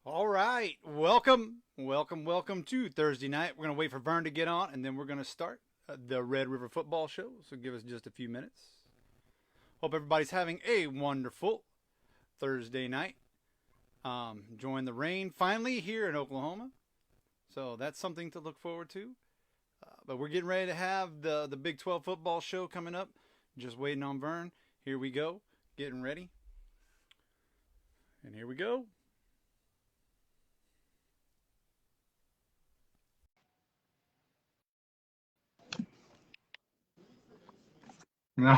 All right. Welcome to Thursday night. We're going to wait for Vern to get on, and then we're going to start the Red River Football Show. So give us just a few minutes. Hope everybody's having a wonderful Thursday night. Enjoying the rain finally here in Oklahoma. So that's something to look forward to. But we're getting ready to have the Big 12 football show coming up. Just waiting on Vern. Here we go. Getting ready. And here we go.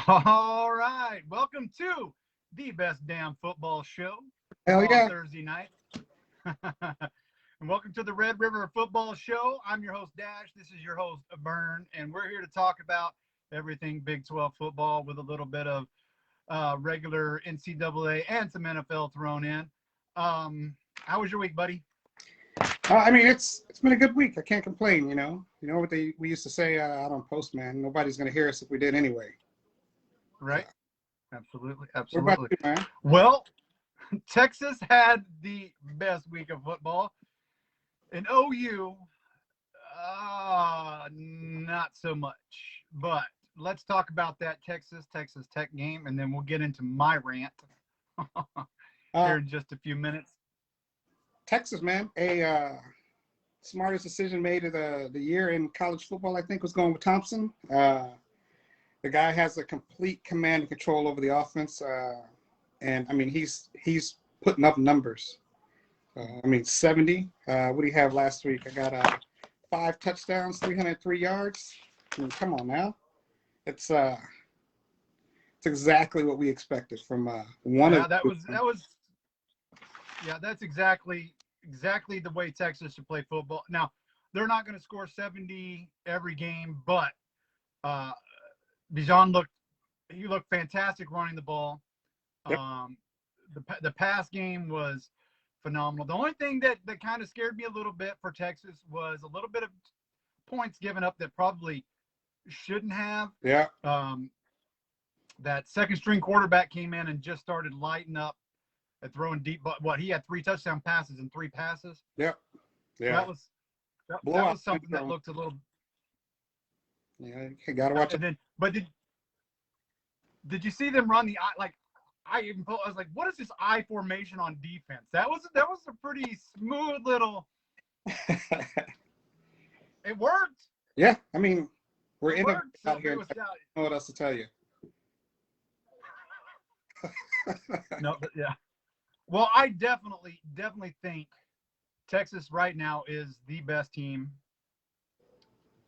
All right. Welcome to the best damn football show Hell on yeah. Thursday night. And welcome to the Red River Football Show. I'm your host, Dash. This is your host, Vern, and we're here to talk about everything Big 12 football with a little bit of regular NCAA and some NFL thrown in. How was your week, buddy? It's been a good week. I can't complain. You know what we used to say out on Postman. Nobody's gonna hear us if we did anyway. Right? Absolutely. What about Absolutely. you, man? Well, Texas had the best week of football. And OU, not so much. But let's talk about that Texas Tech game, and then we'll get into my rant Uh, here in just a few minutes. Texas, man, a smartest decision made of the year in college football. I think was going with Thompson. The guy has a complete command and control over the offense, and I mean he's putting up numbers. 70. What do you have last week? I got 5 touchdowns, 303 yards. I mean, come on now. It's exactly what we expected from one Yeah, of. that's exactly the way Texas should play football. Now, they're not going to score 70 every game, but uh, Bijan looked fantastic running the ball. Yep. The pass game was phenomenal. The only thing that kind of scared me a little bit for Texas was a little bit of points given up that probably shouldn't have. Yeah. That second string quarterback came in and just started lighting up and throwing deep. But he had 3 touchdown passes and 3 passes. Yep. So Yeah. that was something that looked a little. Yeah, you gotta watch it. And then, but did you see them run the I was like, what is this I formation on defense? That was a pretty smooth little. It worked. Yeah, I mean, we're It in worked. out here. I don't know what else to tell you. No, but yeah. Well, I definitely think Texas right now is the best team.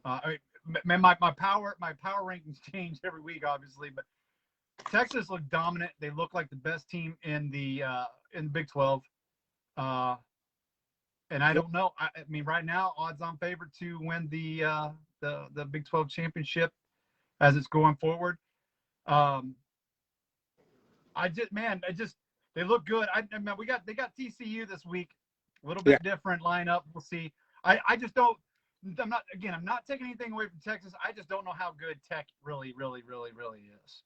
My power rankings change every week, obviously, but Texas looked dominant. They look like the best team in the Big 12. And I don't know. I mean, right now, odds-on favorite to win the Big 12 championship as it's going forward. They look good. They got TCU this week, a little bit different lineup. We'll see. I just don't. I'm not taking anything away from Texas. I just don't know how good Tech really is.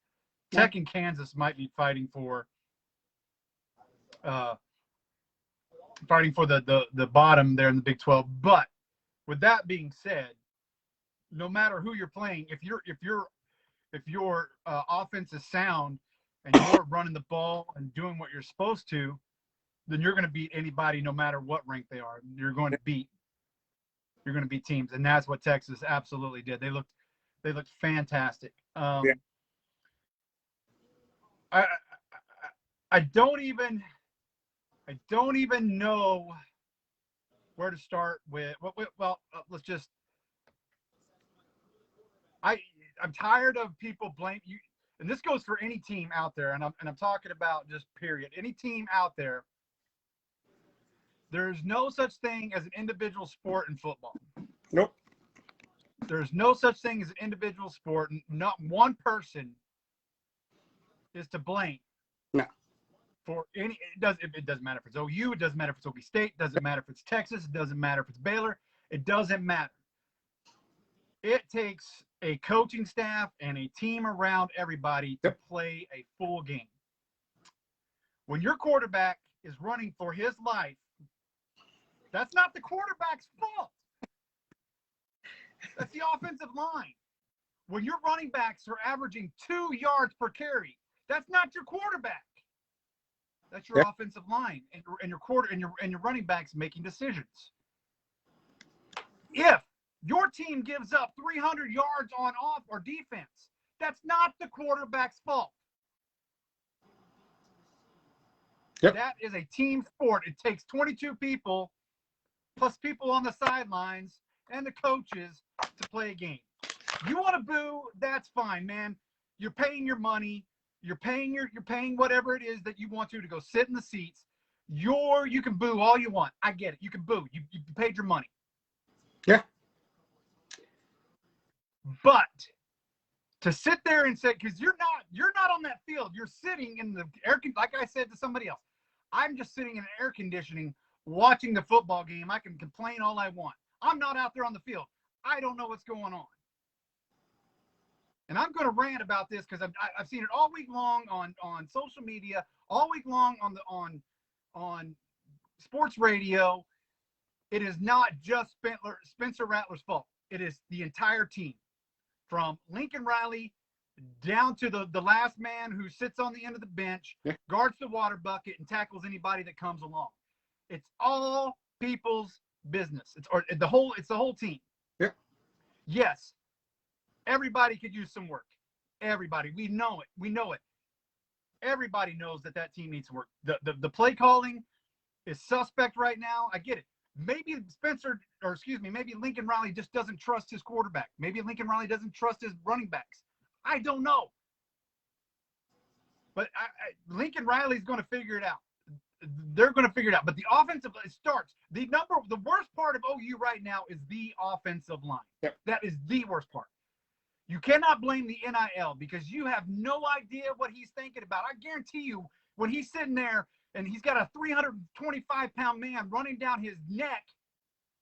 Tech and Kansas might be fighting for the bottom there in the Big 12. But with that being said, no matter who you're playing, if your offense is sound and you're running the ball and doing what you're supposed to, then you're going to beat anybody no matter what rank they are. You're going to beat teams, and that's what Texas absolutely did. They looked fantastic. I don't even know where to start with. Well, let's just. I'm tired of people blame you, and this goes for any team out there. And I'm talking about just period. Any team out there. There's no such thing as an individual sport in football. Nope. There's no such thing as an individual sport. Not one person is to blame. No. For any, it doesn't matter if it's OU, it doesn't matter if it's OB State, it doesn't matter if it's Texas, it doesn't matter if it's Baylor, it doesn't matter. It takes a coaching staff and a team around everybody to play a full game. When your quarterback is running for his life That's not the quarterback's fault. That's the offensive line. When your running backs are averaging 2 yards per carry, that's not your quarterback. That's your offensive line and your running backs making decisions. If your team gives up 300 yards on off or defense, that's not the quarterback's fault. Yep. That is a team sport. It takes 22 people plus people on the sidelines and the coaches to play a game. You want to boo? That's fine, man. You're paying your money. You're paying whatever it is that you want to go sit in the seats. You can boo all you want. I get it. You can boo. You paid your money. Yeah. But to sit there and say, because you're not on that field. You're sitting in the air. Like I said to somebody else, I'm just sitting in air conditioning watching the football game. I can complain all I want. I'm not out there on the field. I don't know what's going on. And I'm going to rant about this because I've seen it all week long on social media, all week long on sports radio. It is not just Spencer Rattler's fault. It is the entire team, from Lincoln Riley down to the last man who sits on the end of the bench, guards the water bucket, and tackles anybody that comes along. It's all people's business. It's the whole team. Yeah. Yes. Everybody could use some work. Everybody. We know it. Everybody knows that team needs work. The play calling is suspect right now. I get it. Maybe maybe Lincoln Riley just doesn't trust his quarterback. Maybe Lincoln Riley doesn't trust his running backs. I don't know. But Lincoln Riley's going to figure it out. They're going to figure it out. But the offensive line starts. The worst part of OU right now is the offensive line. Yep. That is the worst part. You cannot blame the NIL because you have no idea what he's thinking about. I guarantee you, when he's sitting there and he's got a 325-pound man running down his neck,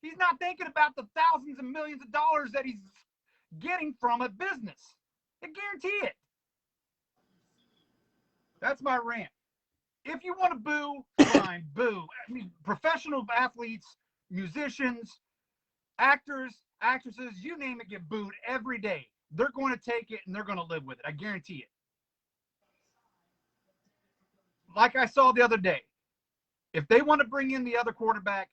he's not thinking about the thousands and millions of dollars that he's getting from a business. I guarantee it. That's my rant. If you want to boo, fine, boo. I mean, professional athletes, musicians, actors, actresses, you name it, get booed every day. They're going to take it and they're going to live with it. I guarantee it. Like I saw the other day, if they want to bring in the other quarterback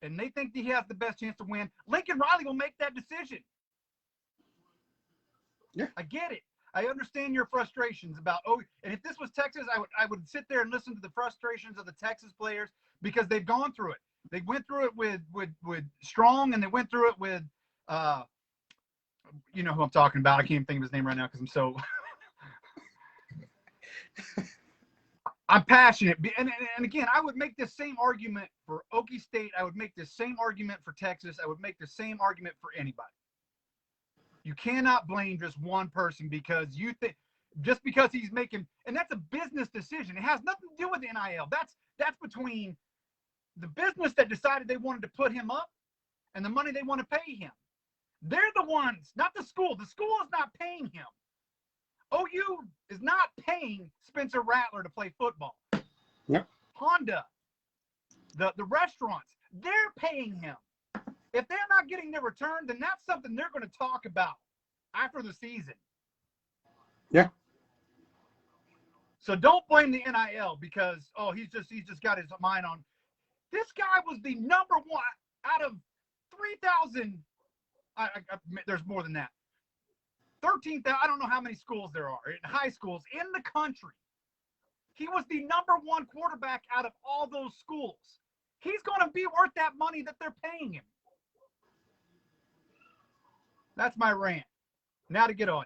and they think that he has the best chance to win, Lincoln Riley will make that decision. Yeah. I get it. I understand your frustrations about, and if this was Texas, I would sit there and listen to the frustrations of the Texas players because they've gone through it. They went through it with Strong, and they went through it with, you know who I'm talking about. I can't even think of his name right now because I'm so I'm passionate. And again, I would make this same argument for Okie State. I would make this same argument for Texas. I would make the same argument for anybody. You cannot blame just one person because you think just because he's making, and that's a business decision. It has nothing to do with NIL. That's between the business that decided they wanted to put him up and the money they want to pay him. They're the ones, not the school. The school is not paying him. OU is not paying Spencer Rattler to play football. Yep. Honda, the restaurants, they're paying him. If they're not getting their return, then that's something they're going to talk about after the season. Yeah. So don't blame the NIL because, he's just got his mind on. This guy was the number one out of 3,000. There's more than that. 13,000. I don't know how many schools there are, high schools in the country. He was the number one quarterback out of all those schools. He's going to be worth that money that they're paying him. That's my rant. Now to get on.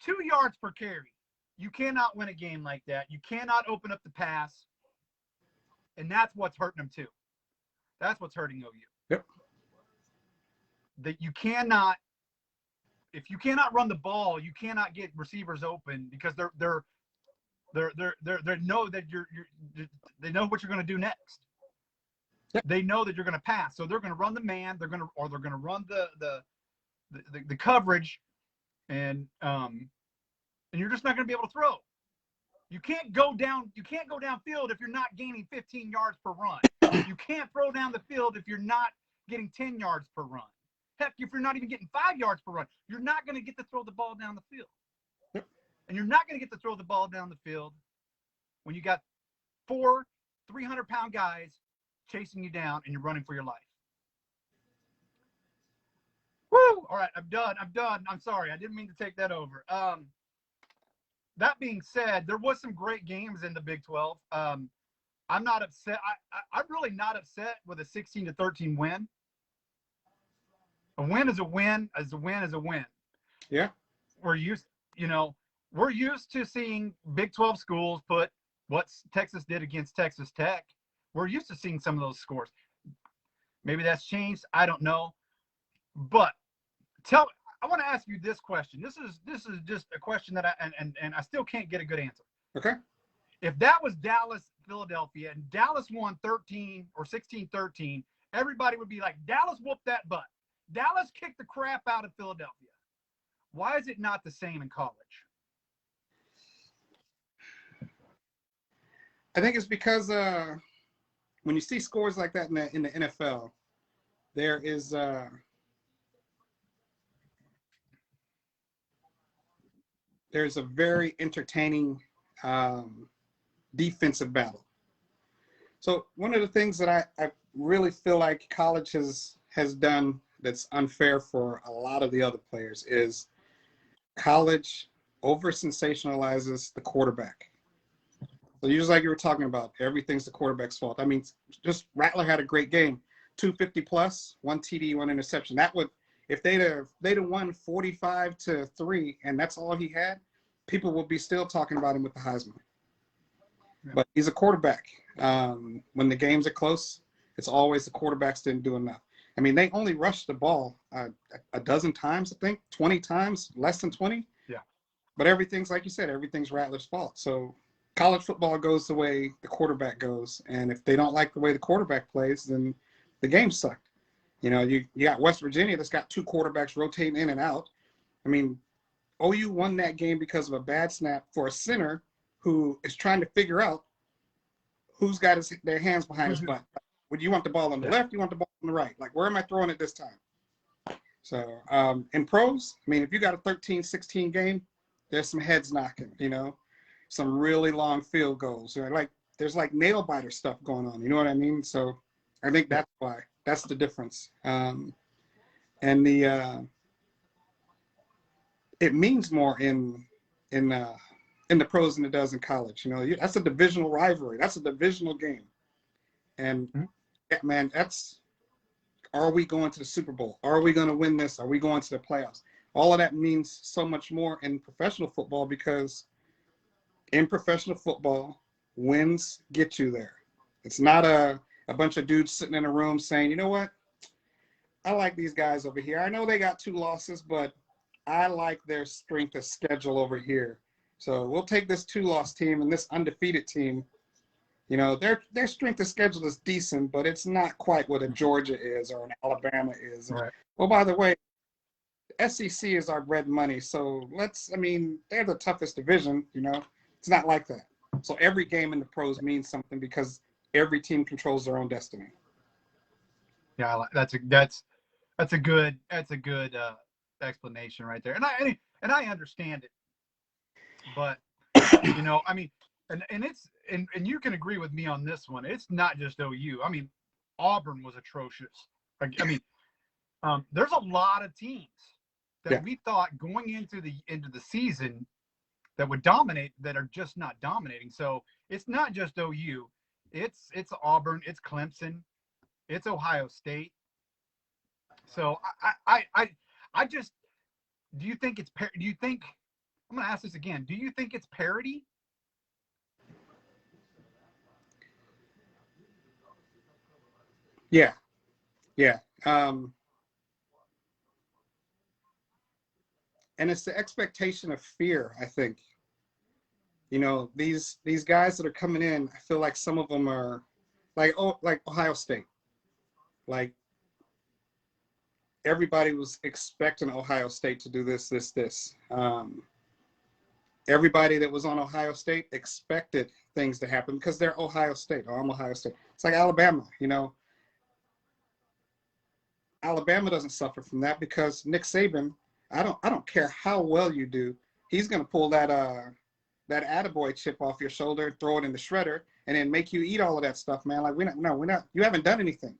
2 yards per carry. You cannot win a game like that. You cannot open up the pass. And that's what's hurting them too. That's what's hurting OU. Yep. That you cannot, if you cannot run the ball, you cannot get receivers open because they know that they know what you're going to do next. Yep. They know that you're going to pass, so they're going to run the man. They're going to run the coverage, and you're just not going to be able to throw. You can't go downfield if you're not gaining 15 yards per run. You can't throw down the field if you're not getting 10 yards per run. Heck, if you're not even getting 5 yards per run, you're not going to get to throw the ball down the field. And you're not going to get to throw the ball down the field when you got 4 300-pound guys chasing you down and you're running for your life. Woo! All right, I'm done. I'm sorry. I didn't mean to take that over. That being said, there was some great games in the Big 12. I'm not upset. I'm really not upset with a 16-13 win. A win is a win. As a win is a win. Yeah. We're used to seeing Big 12 schools put what Texas did against Texas Tech. We're used to seeing some of those scores. Maybe that's changed. I don't know. But I want to ask you this question. This is just a question that I still can't get a good answer. Okay. If that was Dallas, Philadelphia, and Dallas won 13 or 16-13, everybody would be like, Dallas whooped that butt. Dallas kicked the crap out of Philadelphia. Why is it not the same in college? I think it's because when you see scores like that in the NFL, there's a very entertaining defensive battle. So one of the things that I really feel like college has done that's unfair for a lot of the other players is college over-sensationalizes the quarterback. So just like you were talking about, everything's the quarterback's fault. I mean, just Rattler had a great game, 250 plus, 1 TD, 1 interception. That would, if they'd have won 45-3, and that's all he had, people would be still talking about him with the Heisman. Yeah. But he's a quarterback. When the games are close, it's always the quarterbacks didn't do enough. I mean, they only rushed the ball a dozen times, I think, 20 times, less than 20. Yeah. But everything's, like you said, everything's Rattler's fault. So college football goes the way the quarterback goes. And if they don't like the way the quarterback plays, then the game sucked. You know, you got West Virginia that's got 2 quarterbacks rotating in and out. I mean, OU won that game because of a bad snap for a center who is trying to figure out who's got their hands behind his butt. Would you want the ball on the left? You want the ball on the right? Like, where am I throwing it this time? So in pros, I mean, if you got a 13-16 game, there's some heads knocking, you know, some really long field goals. Like, there's like nail biter stuff going on. You know what I mean? So I think that's why. That's the difference. And it means more in the pros than it does in college. You know, that's a divisional rivalry. That's a divisional game. And yeah, man, are we going to the Super Bowl? Are we going to win this? Are we going to the playoffs? All of that means so much more in professional football because in professional football, wins get you there. It's not a bunch of dudes sitting in a room saying, you know what? I like these guys over here. I know they got 2 losses, but I like their strength of schedule over here. So we'll take this 2-loss team and this undefeated team. You know, their strength of schedule is decent, but it's not quite what a Georgia is or an Alabama is. Right. Well, by the way, SEC is our bread and money. So they're the toughest division, you know. It's not like that. So every game in the pros means something because every team controls their own destiny. Yeah, that's a good explanation right there. And I understand it. But you know, I mean, and you can agree with me on this one. It's not just OU. I mean, Auburn was atrocious. I mean, there's a lot of teams that we thought going into the season that would dominate that are just not dominating. So it's not just OU. It's Auburn. It's Clemson. It's Ohio State. So I just do you think I'm going to ask this again. Do you think it's parity? Yeah. Yeah. And it's the expectation of fear, I think. You know, these guys that are coming in, I feel like some of them are like Ohio State. Like everybody was expecting Ohio State to do this. everybody that was on Ohio State expected things to happen because they're Ohio State, or I'm Ohio State. It's like Alabama, you know. Alabama doesn't suffer from that because Nick Saban, I don't care how well you do, he's gonna pull that attaboy chip off your shoulder, throw it in the shredder, and then make you eat all of that stuff, man. Like we're not. You haven't done anything.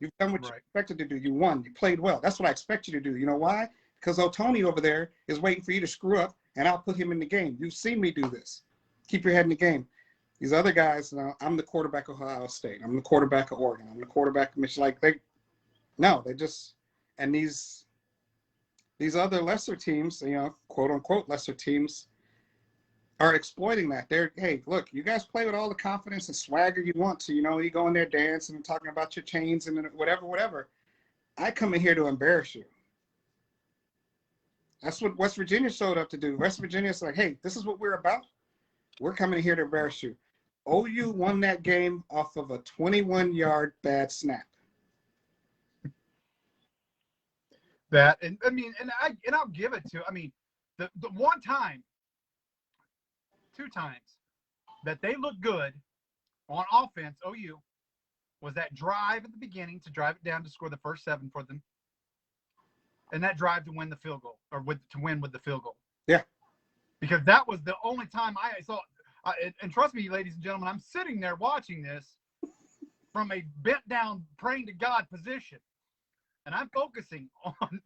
You've done what you expected to do. You won. You played well. That's what I expect you to do. You know why? Because Tony over there is waiting for you to screw up, and I'll put him in the game. You've seen me do this. Keep your head in the game. These other guys, I'm the quarterback of Ohio State. I'm the quarterback of Oregon. I'm the quarterback of Michigan. Like they just, and these other lesser teams, you know, quote unquote lesser teams, are exploiting that. They're, hey, look, you guys play with all the confidence and swagger you want to. You know, you go in there dancing and talking about your chains and whatever. I come in here to embarrass you. That's what West Virginia showed up to do. West Virginia's like, hey, this is what we're about. We're coming here to embarrass you. OU won that game off of a 21-yard bad snap. That, and I mean, and I'll give it to, I mean, the one time, 2 times that they looked good on offense, OU, was that drive at the beginning to drive it down to score the first 7 for them, and that drive to win the field goal, or to win with the field goal. Yeah. Because that was the only time I saw, and trust me, ladies and gentlemen, I'm sitting there watching this from a bent down, praying to God position, and I'm focusing on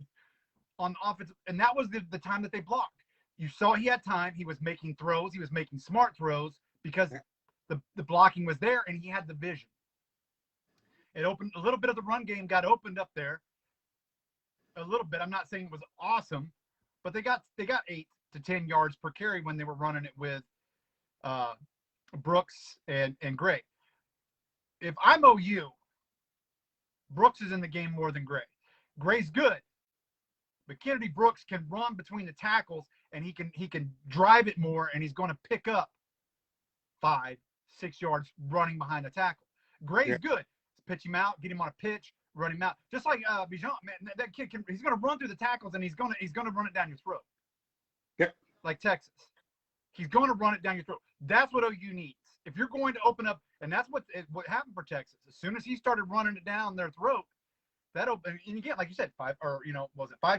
the offense, and that was the time that they blocked. You saw he had time. He was making throws. He was making smart throws because the blocking was there, and he had the vision. It opened a little bit of the run game, got opened up there a little bit. I'm not saying it was awesome, but they got 8 to 10 yards per carry when they were running it with Brooks and Gray. If I'm OU, Brooks is in the game more than Gray. Gray's good, but Kennedy Brooks can run between the tackles, and he can drive it more, and he's going to pick up 5-6 yards running behind the tackle. Gray's good. Pitch him out, get him on a pitch, run him out. Just like Bijan, man, that kid he's going to run through the tackles, and he's going to run it down your throat. Yep. Like Texas. He's going to run it down your throat. That's what OU needs. If you're going to open up, and that's what happened for Texas. As soon as he started running it down their throat, that opened, and you get, like you said, 5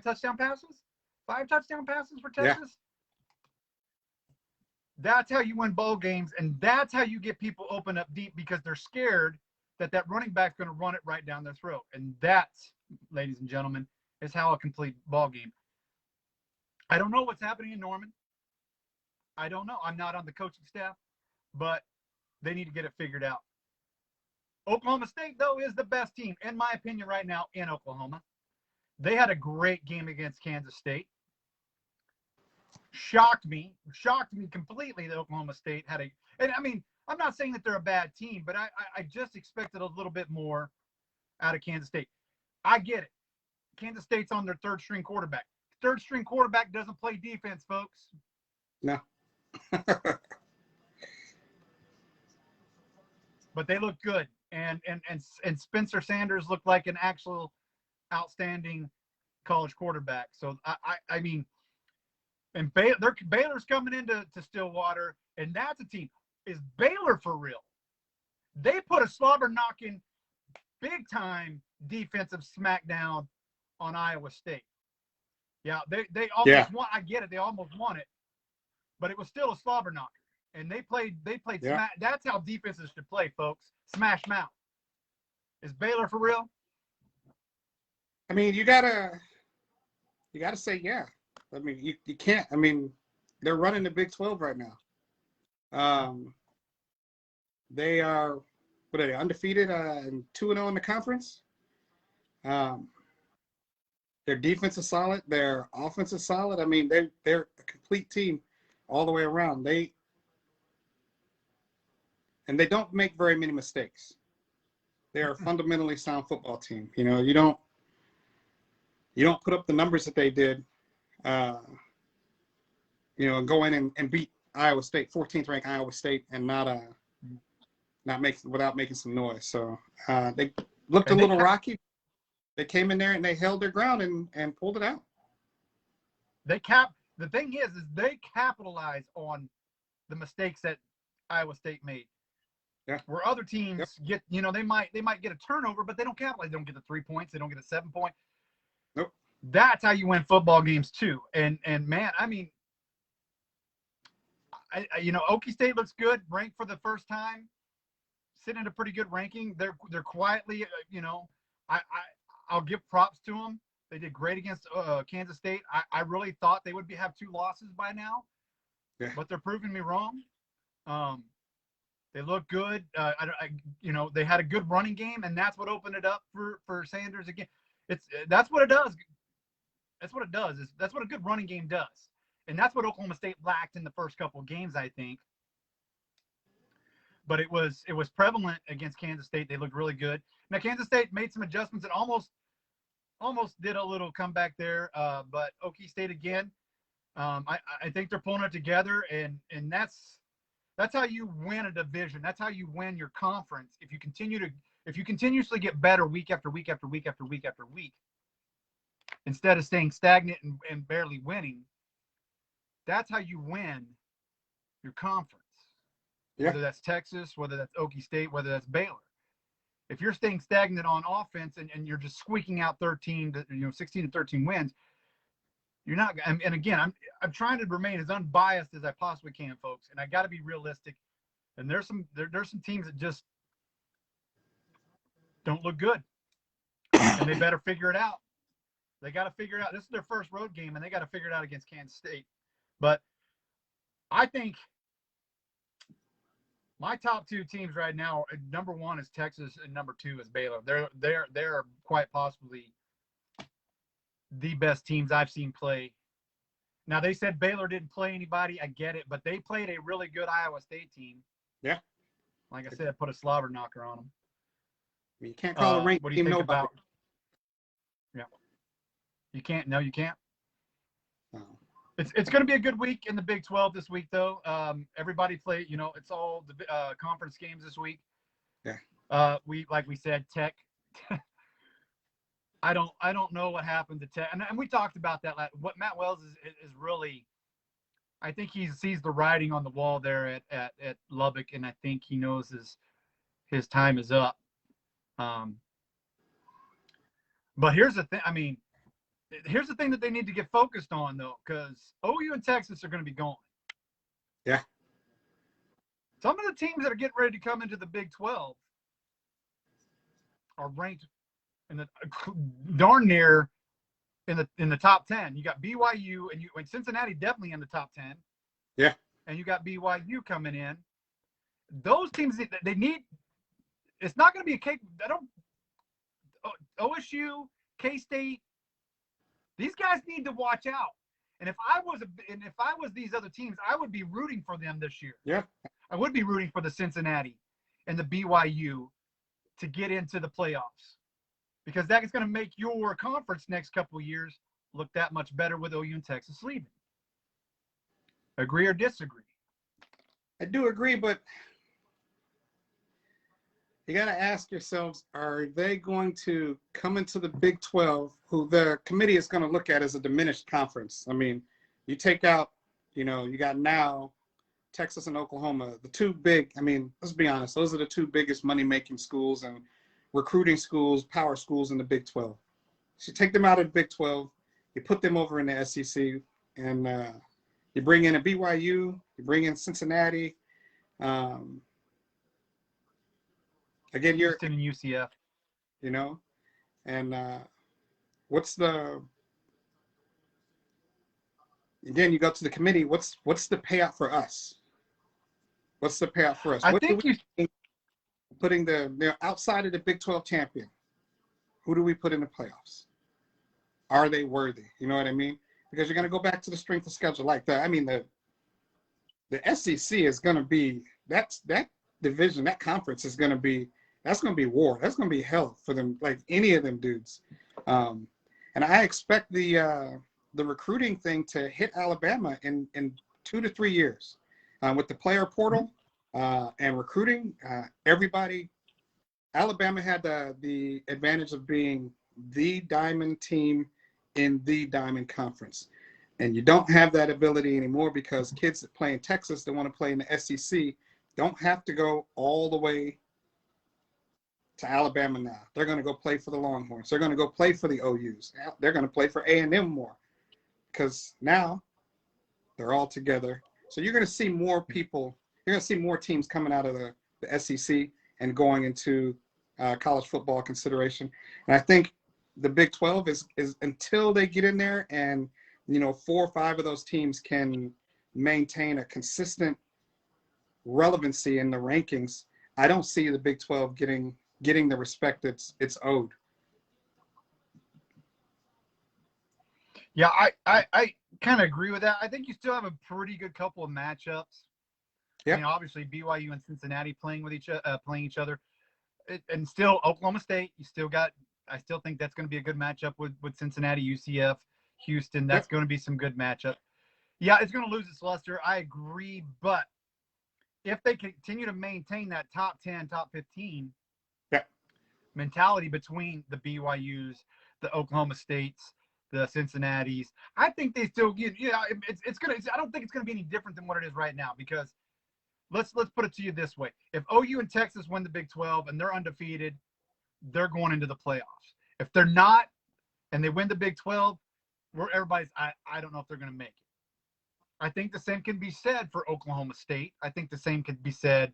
touchdown passes? 5 touchdown passes for Texas? Yeah. That's how you win bowl games, and that's how you get people open up deep, because they're scared that running back's going to run it right down their throat. And that's, ladies and gentlemen, is how a complete ball game. I don't know what's happening in Norman. I don't know. I'm not on the coaching staff, but they need to get it figured out. Oklahoma State, though, is the best team, in my opinion, right now in Oklahoma. They had a great game against Kansas State. Shocked me completely that Oklahoma State had and I mean, I'm not saying that they're a bad team, but I just expected a little bit more out of Kansas State. I get it. Kansas State's on their 3rd-string quarterback. 3rd-string quarterback doesn't play defense, folks. No. But they look good, and Spencer Sanders looked like an actual outstanding college quarterback. So I mean, and Baylor's coming into Stillwater, and that's a team. Is Baylor for real? They put a slobber knocking, big time defensive smackdown on Iowa State. Yeah, they almost won. I get it. They almost won it, but it was still a slobber knocker. And they played smash. That's how defenses should play, folks. Smash mouth. Is Baylor for real? I mean, you gotta say yeah. I mean, you can't. I mean, they're running the Big 12 right now. They are, what are they, undefeated and 2-0 in the conference. Their defense is solid. Their offense is solid. I mean, they're a complete team all the way around. They don't make very many mistakes. They're a fundamentally sound football team. You know, you don't put up the numbers that they did, and go in and beat Iowa State, 14th ranked Iowa State, and without making some noise. So they looked a little rocky. They came in there and they held their ground and pulled it out. They capped the thing is they capitalize on the mistakes that Iowa State made. Yeah. Where other teams get, they might get a turnover, but they don't capitalize. They don't get the 3 points. They don't get a 7 point. Nope. That's how you win football games too. And man, I mean, Okie State looks good, ranked for the first time, sitting at a pretty good ranking. They're quietly, I'll give props to them. They did great against Kansas State. I really thought they would have 2 losses by now, but they're proving me wrong. They look good. They had a good running game, and that's what opened it up for Sanders again. That's what it does. That's what it does. That's what a good running game does. And that's what Oklahoma State lacked in the first couple of games, I think. But it was prevalent against Kansas State. They looked really good. Now Kansas State made some adjustments and almost did a little comeback there. But Okie State again, I think they're pulling it together, and that's how you win a division. That's how you win your conference. If you continuously get better week after week after week after week after week, instead of staying stagnant and barely winning, that's how you win your conference. Yeah. Whether that's Texas, whether that's Okie State, whether that's Baylor. If you're staying stagnant on offense and you're just squeaking out 16 to 13 wins, you're not. And again, I'm trying to remain as unbiased as I possibly can, folks. And I got to be realistic. And there's some teams that just don't look good, and they better figure it out. They got to figure it out. This is their first road game, and they got to figure it out against Kansas State. But I think my top 2 teams right now, number 1 is Texas, and number 2 is Baylor. They're quite possibly the best teams I've seen play. Now, they said Baylor didn't play anybody. I get it, but they played a really good Iowa State team. Yeah. Like I said, put a slobber knocker on them. I mean, you can't call a ranked what do you team think nobody. about? Yeah. You can't. No, you can't. No. It's going to be a good week in the Big 12 this week, though. Everybody play. It's all the conference games this week. Yeah. We said Tech. I don't know what happened to Tech, and we talked about that. What Matt Wells is really, I think he sees the writing on the wall there at Lubbock, and I think he knows his time is up. But here's the thing. I mean, here's the thing that they need to get focused on, though, because OU and Texas are going to be gone. Yeah. Some of the teams that are getting ready to come into the Big 12 are ranked in the darn near in the top 10. You got BYU and Cincinnati definitely in the top 10. Yeah. And you got BYU coming in. Those teams, they need. It's not going to be a cake. OSU, K-State. These guys need to watch out. And if I was these other teams, I would be rooting for them this year. Yeah. I would be rooting for the Cincinnati and the BYU to get into the playoffs, because that is going to make your conference next couple of years look that much better with OU and Texas leaving. Agree or disagree? I do agree, but you got to ask yourselves, are they going to come into the Big 12, who the committee is going to look at as a diminished conference? I mean, you take out, you got now Texas and Oklahoma, the 2 big, I mean, let's be honest, those are the 2 biggest money-making schools and recruiting schools, power schools in the Big 12. So you take them out of the Big 12, you put them over in the SEC, and you bring in a BYU, you bring in Cincinnati. Again, you're in UCF, and again, you go to the committee, what's the payout for us? What's the payout for us? I think putting they're outside of the Big 12 champion. Who do we put in the playoffs? Are they worthy? You know what I mean? Because you're going to go back to the strength of schedule like that. I mean, the SEC is going to be, that division, that conference is going to be, that's going to be war. That's going to be hell for them, like any of them dudes. And I expect the recruiting thing to hit Alabama in 2 to 3 years with the player portal and recruiting. Alabama had the advantage of being the diamond team in the Diamond Conference. And you don't have that ability anymore because kids that play in Texas that want to play in the SEC don't have to go all the way to Alabama now. They're going to go play for the Longhorns. They're going to go play for the OUs. They're going to play for A&M more because now they're all together. So you're going to see more people. You're going to see more teams coming out of the SEC and going into college football consideration. And I think the Big 12 is until they get in there and, 4 or 5 of those teams can maintain a consistent relevancy in the rankings, I don't see the Big 12 getting the respect it's owed. Yeah, I kind of agree with that. I think you still have a pretty good couple of matchups. Yep. I mean, obviously BYU and Cincinnati playing each other, and still Oklahoma State. I still think that's going to be a good matchup with Cincinnati, UCF, Houston. That's going to be some good matchup. Yeah, it's going to lose its luster. I agree, but if they continue to maintain that top 10, top 15 mentality between the BYUs, the Oklahoma States, the Cincinnatis, I think they still get. It's gonna. I don't think it's going to be any different than what it is right now because let's put it to you this way: if OU and Texas win the Big 12 and they're undefeated, they're going into the playoffs. If they're not and they win the Big 12, I don't know if they're going to make it. I think the same can be said for Oklahoma State. I think the same could be said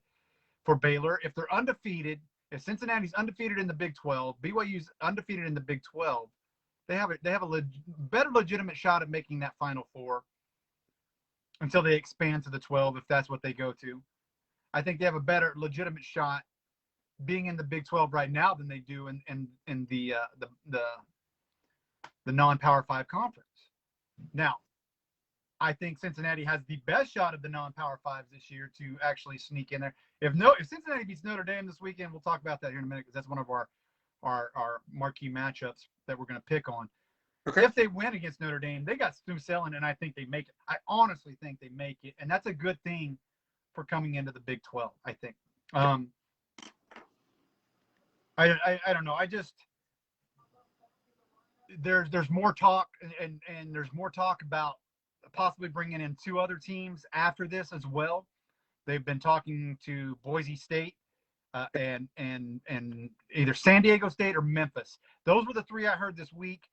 for Baylor. If they're undefeated, if Cincinnati's undefeated in the Big 12, BYU's undefeated in the Big 12, they have a better legitimate shot at making that Final Four until they expand to the 12, if that's what they go to. I think they have a better legitimate shot being in the Big 12 right now than they do in the non-Power 5 conference. Now, I think Cincinnati has the best shot of the non-Power 5s this year to actually sneak in there. If Cincinnati beats Notre Dame this weekend, we'll talk about that here in a minute because that's one of our marquee matchups that we're going to pick on. Okay. If they win against Notre Dame, they got smooth sailing, and I think they make it. I honestly think they make it, and that's a good thing for coming into the Big 12, I think. I don't know. I just there's more talk, and there's more talk about possibly bringing in 2 other teams after this as well. They've been talking to Boise State and either San Diego State or Memphis. Those were the 3 I heard this week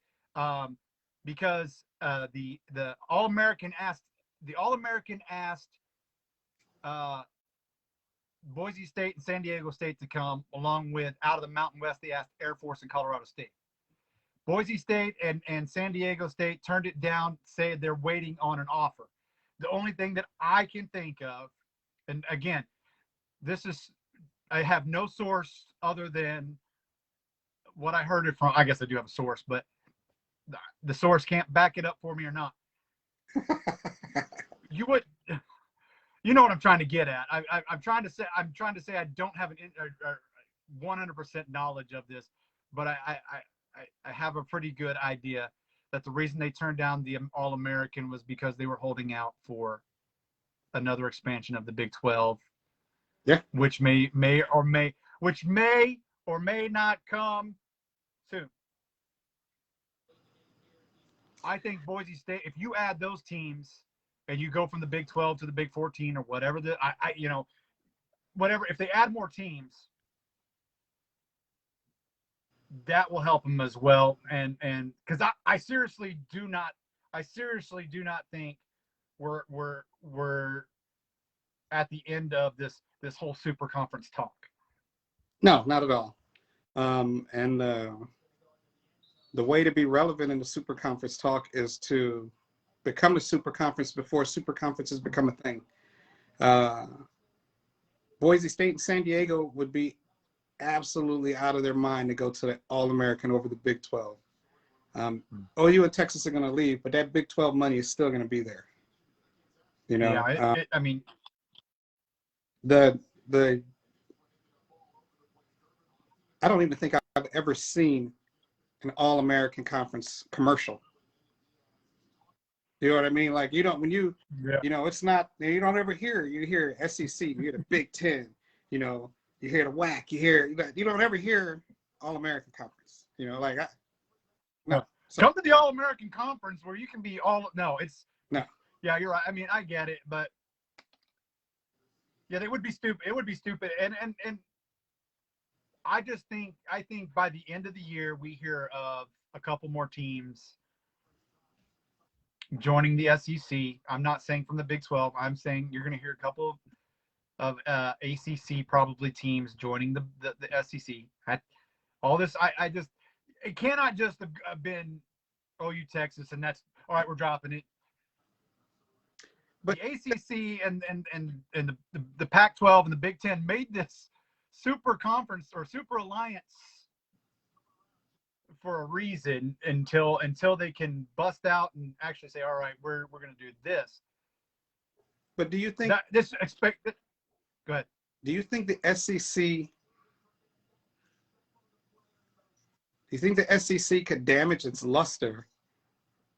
because the All-American asked Boise State and San Diego State to come, along with out of the Mountain West they asked Air Force and Colorado State. Boise State and San Diego State turned it down, said they're waiting on an offer. The only thing that I can think of, and again, I have no source other than what I heard it from. I guess I do have a source, but the source can't back it up for me or not. You know what I'm trying to get at. I'm trying to say I don't have 100% knowledge of this, but I have a pretty good idea that the reason they turned down the All-American was because they were holding out for another expansion of the Big 12. Yeah. Which may or may not come soon. I think Boise State, if you add those teams and you go from the Big 12 to the Big 14 or whatever, if they add more teams, that will help them as well. And because I seriously do not think we're at the end of this whole super conference talk. No, not at all. And the way to be relevant in the super conference talk is to become a super conference before super conferences become a thing. Boise State and San Diego would be absolutely out of their mind to go to the All-American over the Big 12. OU and Texas are going to leave, but that Big 12 money is still going to be there. Yeah, I don't even think I've ever seen an All-American conference commercial. You know what I mean? Like it's not, you don't ever you hear SEC, you hear the Big 10, you hear the WAC, you don't ever hear All-American conference, no. So, come to the All-American Conference where you can be all – no, it's – no. Yeah, you're right. I mean, I get it, but yeah, they would be stupid. It would be stupid. And I think by the end of the year, we hear of a couple more teams joining the SEC. I'm not saying from the Big 12. I'm saying you're going to hear a couple of ACC probably teams joining the SEC. I just it cannot just have been OU Texas and that's all right. We're dropping it. But the ACC and the Pac-12 and the Big Ten made this super conference or super alliance for a reason until they can bust out and actually say, all right, we're going to do this. But do you think that this expected? Go ahead. Do you think the SEC? Do you think the SEC could damage its luster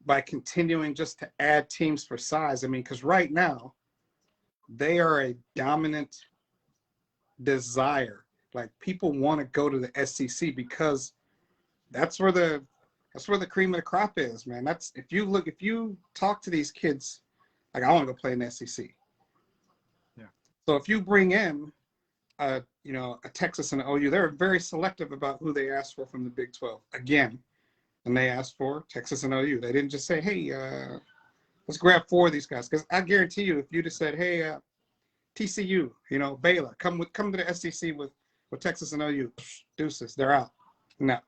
by continuing just to add teams for size? I mean, because right now they are a dominant desire. Like people want to go to the SEC because that's where the cream of the crop is, man. That's if you talk to these kids, like I want to go play in the SEC. Yeah. So if you bring in a Texas and OU, they're very selective about who they ask for from the Big 12. Again, and they asked for Texas and OU. They didn't just say, hey, let's grab 4 of these guys. Because I guarantee you, if you just said, hey, TCU, Baylor, come to the SEC with Texas and OU, deuces, they're out. No.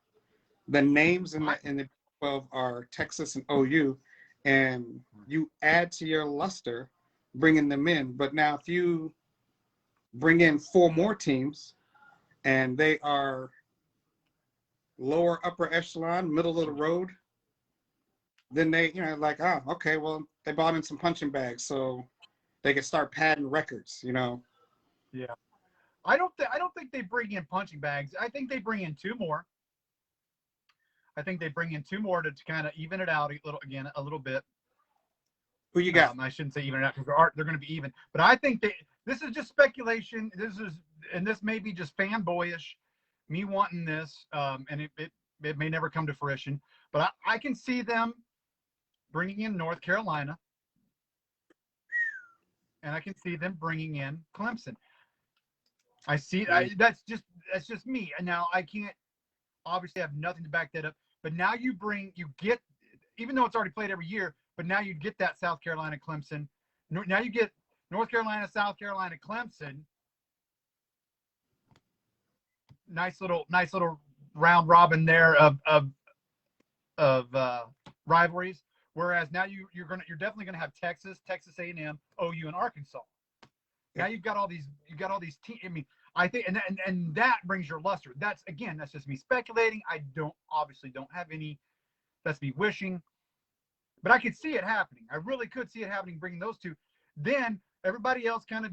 The names in the Big 12 are Texas and OU, and you add to your luster bringing them in. But now if you bring in 4 more teams and they are lower upper echelon, middle of the road, then they, okay, well, they bought in some punching bags so they can start padding records, Yeah. I don't think they bring in punching bags. I think they bring in 2 more. I think they bring in 2 more to kind of even it out a little bit. Who you got? I shouldn't say even it out because they're going to be even. But I think this is just speculation. This may be just fanboyish, me wanting this, and it may never come to fruition. But I can see them bringing in North Carolina, and I can see them bringing in Clemson. That's just me. And now I can't obviously have nothing to back that up. But now you get, even though it's already played every year, but now you get that South Carolina, Clemson. Now you get North Carolina, South Carolina, Clemson. Nice little round robin there of rivalries. Whereas now you're definitely gonna have Texas A&M, OU, and Arkansas. Now you've got all these teams. I mean, I think, and that brings your luster. That's just me speculating. I obviously don't have any. That's me wishing, but I could see it happening. I really could see it happening. Bringing those 2, then everybody else kind of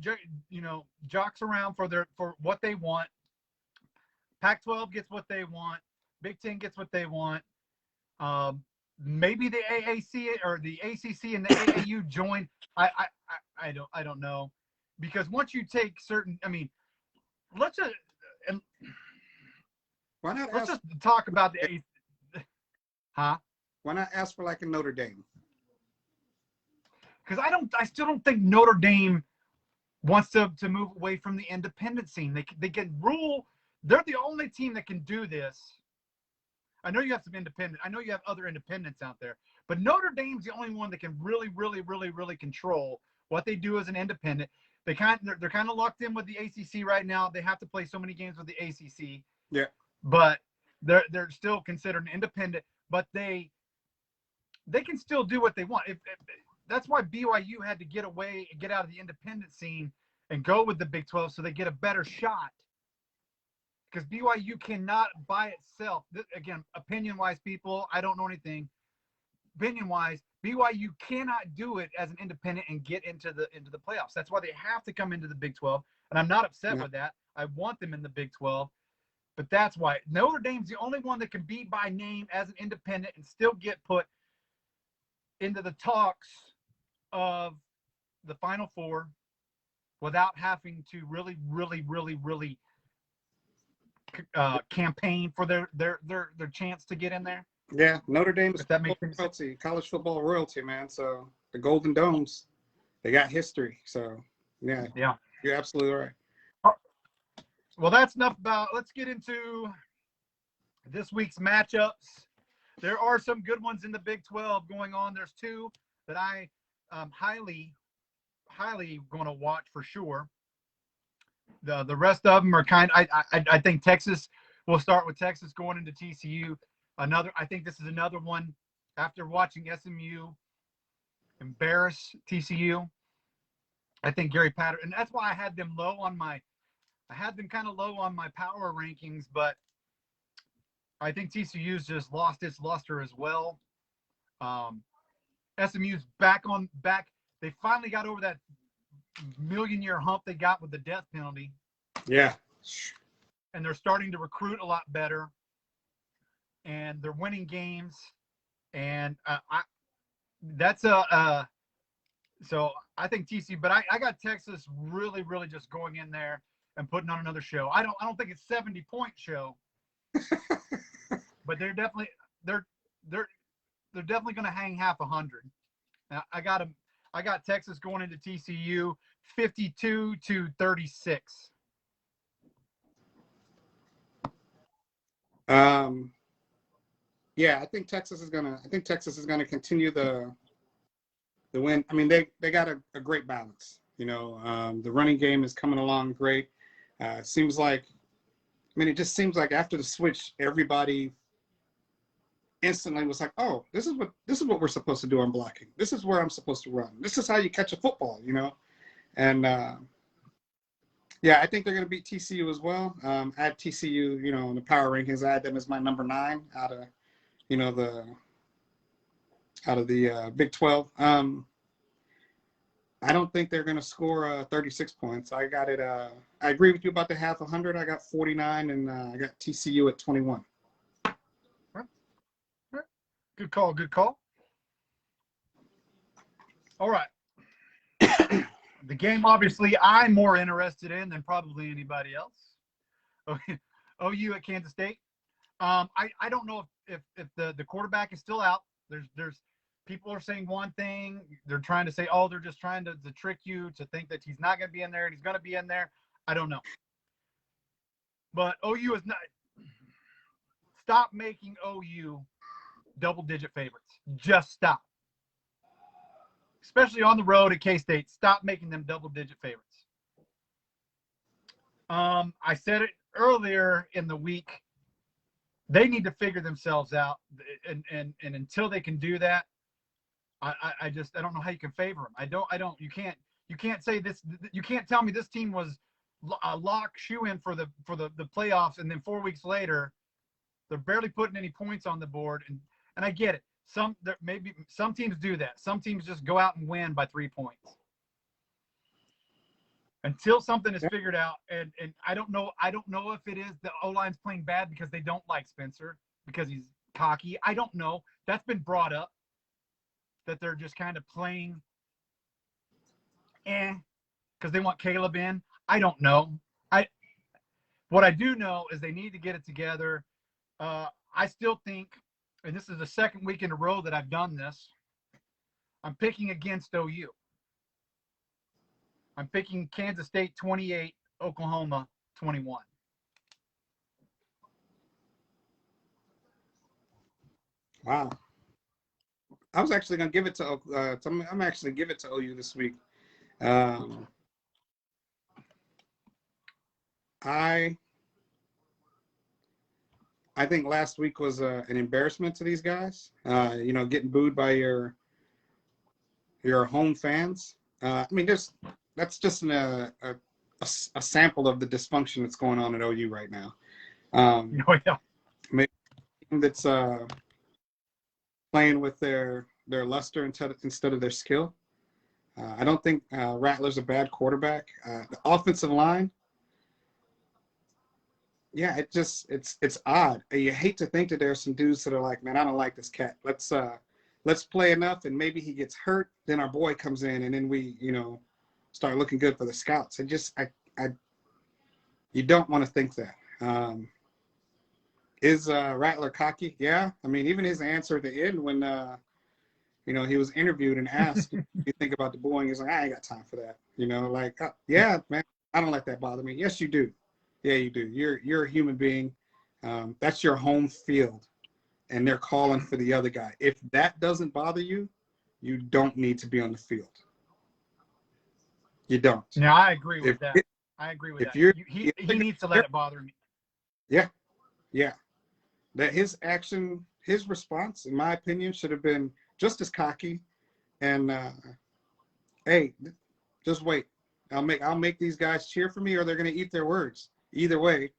jocks around for what they want. Pac-12 gets what they want. Big Ten gets what they want. Maybe the AAC or the ACC and the AAU join. I don't know, because once you take certain, I mean, let's just talk about the huh? Why not ask for like a Notre Dame? Because I still don't think Notre Dame wants to move away from the independent scene. They can rule. They're the only team that can do this. I know you have some independent. I know you have other independents out there, but Notre Dame's the only one that can really, really, really, really control what they do as an independent. They're kind of locked in with the ACC right now. They have to play so many games with the ACC. Yeah. But they're still considered an independent. But they can still do what they want. If that's why BYU had to get out of the independent scene and go with the Big 12 so they get a better shot. Because BYU cannot by itself. Again, opinion-wise, people, I don't know anything. Opinion-wise, BYU cannot do it as an independent and get into the playoffs. That's why they have to come into the Big 12, and I'm not upset with that. I want them in the Big 12, but that's why Notre Dame's the only one that can be by name as an independent and still get put into the talks of the Final Four without having to really, really, really, really campaign for their chance to get in there. Yeah, Notre Dame is If that makes sense. royalty, college football royalty, man. So the Golden Domes, they got history. So yeah, Yeah. you're absolutely right. Well, that's enough about. Let's get into this week's matchups. There are some good ones in the Big 12 going on. There's two that I highly going to watch for sure. The rest of them are kind. I think Texas. We'll start with Texas going into TCU. I think this is another one. After watching SMU embarrass TCU, I think Gary Patterson, and that's why I had them kind of low on my power rankings, but I think TCU's just lost its luster as well. SMU's back. They finally got over that million-year hump they got with the death penalty. Yeah. And they're starting to recruit a lot better. And they're winning games. And so I think TCU, but I got Texas really, really just going in there and putting on another show. I don't think it's 70-point show, but they're definitely going to hang half 100. Now, I got Texas going into TCU 52-36. Yeah, I think Texas is gonna continue the win. I mean, they got a great balance. You know, the running game is coming along great. It just seems like after the switch, everybody instantly was like, oh, this is what we're supposed to do on blocking. This is where I'm supposed to run. This is how you catch a football, you know? And yeah, I think they're going to beat TCU as well. At TCU, you know, in the power rankings, I had them as my number 9 out of, you know, the Big 12. I don't think they're going to score 36 points. I got it. I agree with you about the half 100. I got 49, and I got TCU at 21. Good call. All right. The game, obviously, I'm more interested in than probably anybody else. OU at Kansas State. I don't know if the quarterback is still out. There's people are saying one thing. They're trying to say, oh, they're just trying to trick you to think that he's not going to be in there and he's going to be in there. I don't know. But OU is not. Stop making OU double-digit favorites. Just stop. Especially on the road at K-State. Stop making them double-digit favorites. I said it earlier in the week. They need to figure themselves out, and until they can do that, I don't know how you can favor them. I don't. You can't say this. You can't tell me this team was a lock shoe-in for the playoffs, and then 4 weeks later, they're barely putting any points on the board. And I get it. Maybe some teams do that. Some teams just go out and win by 3 points. Until something is figured out, and I don't know if it is the O-line's playing bad because they don't like Spencer, because he's cocky. I don't know. That's been brought up, that they're just kind of playing because they want Caleb in. I don't know. What I do know is they need to get it together. I still think, and this is the second week in a row that I've done this, I'm picking against OU. I'm picking Kansas State 28, Oklahoma 21. Wow. I was actually going to give it to I'm actually give it to OU this week. I think last week was an embarrassment to these guys. You know, getting booed by your home fans. I mean, that's just a sample of the dysfunction that's going on at OU right now. Maybe that's playing with their luster instead of their skill. I don't think Rattler's a bad quarterback. The offensive line, yeah, it's odd. You hate to think that there are some dudes that are like, man, I don't like this cat. Let's play enough, and maybe he gets hurt. Then our boy comes in, and then we, you know, start looking good for the scouts. You don't want to think that. Is Rattler cocky? Yeah. I mean, even his answer at the end when he was interviewed and asked, "What do you think about the bullying?" He's like, "I ain't got time for that." Yeah, man, I don't let that bother me. Yes, you do. Yeah, you do. You're a human being. That's your home field, and they're calling for the other guy. If that doesn't bother you, you don't need to be on the field. You don't. Yeah, I agree with that. I agree with that. He needs to let it bother me. Yeah, yeah. That his response, in my opinion, should have been just as cocky. And hey, just wait. I'll make these guys cheer for me, or they're going to eat their words. Either way,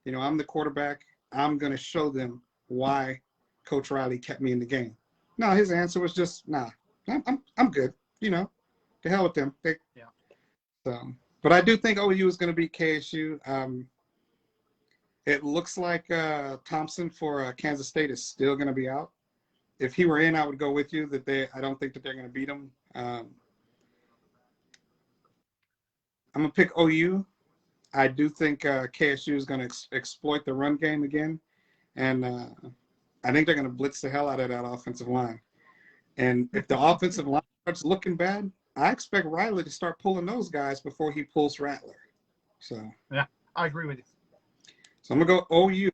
I'm the quarterback. I'm going to show them why Coach Riley kept me in the game. No, his answer was just, nah, I'm good. To hell with them. But I do think OU is going to beat KSU. It looks like Thompson for Kansas State is still going to be out. If he were in, I would go with you I don't think that they're going to beat him. I'm going to pick OU. I do think KSU is going to exploit the run game again. And I think they're going to blitz the hell out of that offensive line. And if the offensive line starts looking bad, I expect Riley to start pulling those guys before he pulls Rattler. So yeah, I agree with you. So I'm going to go OU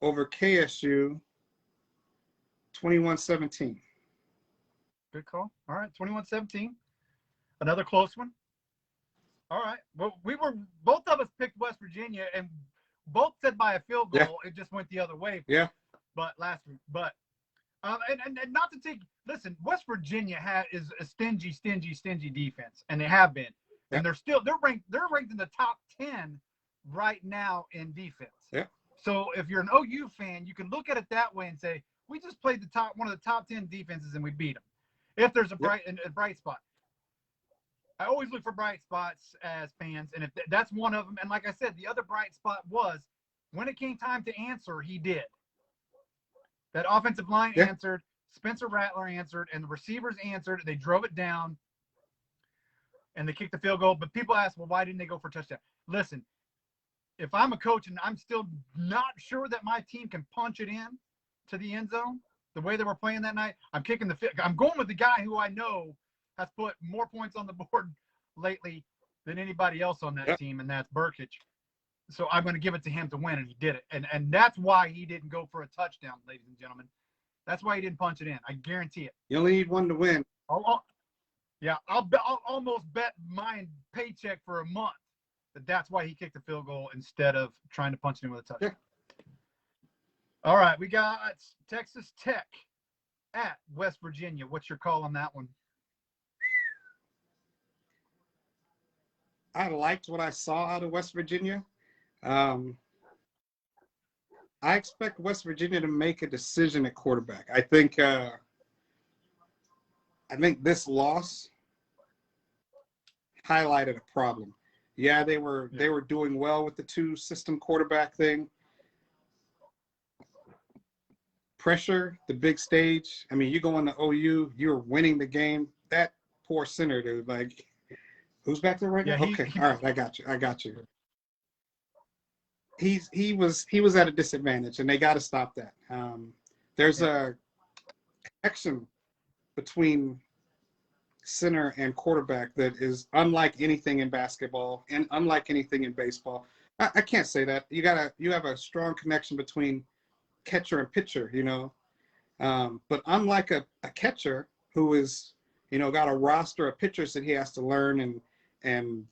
over KSU 21-17. Good call. All right, 21-17. Another close one. All right. Well, both of us picked West Virginia, and both said by a field goal. Yeah. It just went the other way. Yeah. But last week, and not to take. Listen, West Virginia is a stingy defense, and they have been, yeah. And they're ranked in the top 10 right now in defense. Yeah. So if you're an OU fan, you can look at it that way and say, we just played one of the top 10 defenses and we beat them. If there's a bright spot. I always look for bright spots as fans, and if that's one of them. And like I said, the other bright spot was when it came time to answer, he did. That offensive line answered, Spencer Rattler answered, and the receivers answered. They drove it down, and they kicked the field goal. But people ask, well, why didn't they go for a touchdown? Listen, if I'm a coach and I'm still not sure that my team can punch it in to the end zone the way they were playing that night, I'm going with the guy who I know has put more points on the board lately than anybody else on that team, and that's Burkich. So I'm going to give it to him to win, and he did it. And that's why he didn't go for a touchdown, ladies and gentlemen. That's why he didn't punch it in. I guarantee it. You only need one to win. I'll almost bet my paycheck for a month that's why he kicked the field goal instead of trying to punch it in with a touchdown. Yeah. All right, we got Texas Tech at West Virginia. What's your call on that one? I liked what I saw out of West Virginia. I expect West Virginia to make a decision at quarterback. I think this loss highlighted a problem. Yeah, they were doing well with the two-system quarterback thing. Pressure, the big stage. I mean, you go on the OU, you're winning the game. That poor center, dude. Like, who's back there right now? Okay, all right, I got you. He was at a disadvantage, and they got to stop that. There's a connection between center and quarterback that is unlike anything in basketball and unlike anything in baseball. I can't say that. You have a strong connection between catcher and pitcher, but unlike a catcher who is, got a roster of pitchers that he has to learn and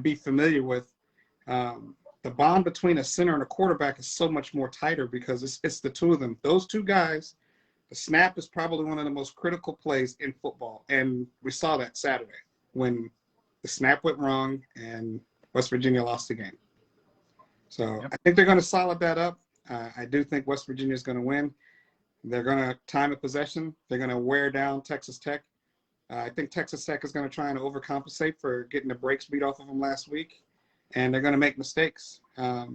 be familiar with, the bond between a center and a quarterback is so much more tighter because it's the two of them. Those two guys, the snap is probably one of the most critical plays in football. And we saw that Saturday when the snap went wrong and West Virginia lost the game. So I think they're going to solid that up. I do think West Virginia is going to win. They're going to time of possession. They're going to wear down Texas Tech. I think Texas Tech is going to try and overcompensate for getting the brakes beat off of them last week, and they're going to make mistakes. I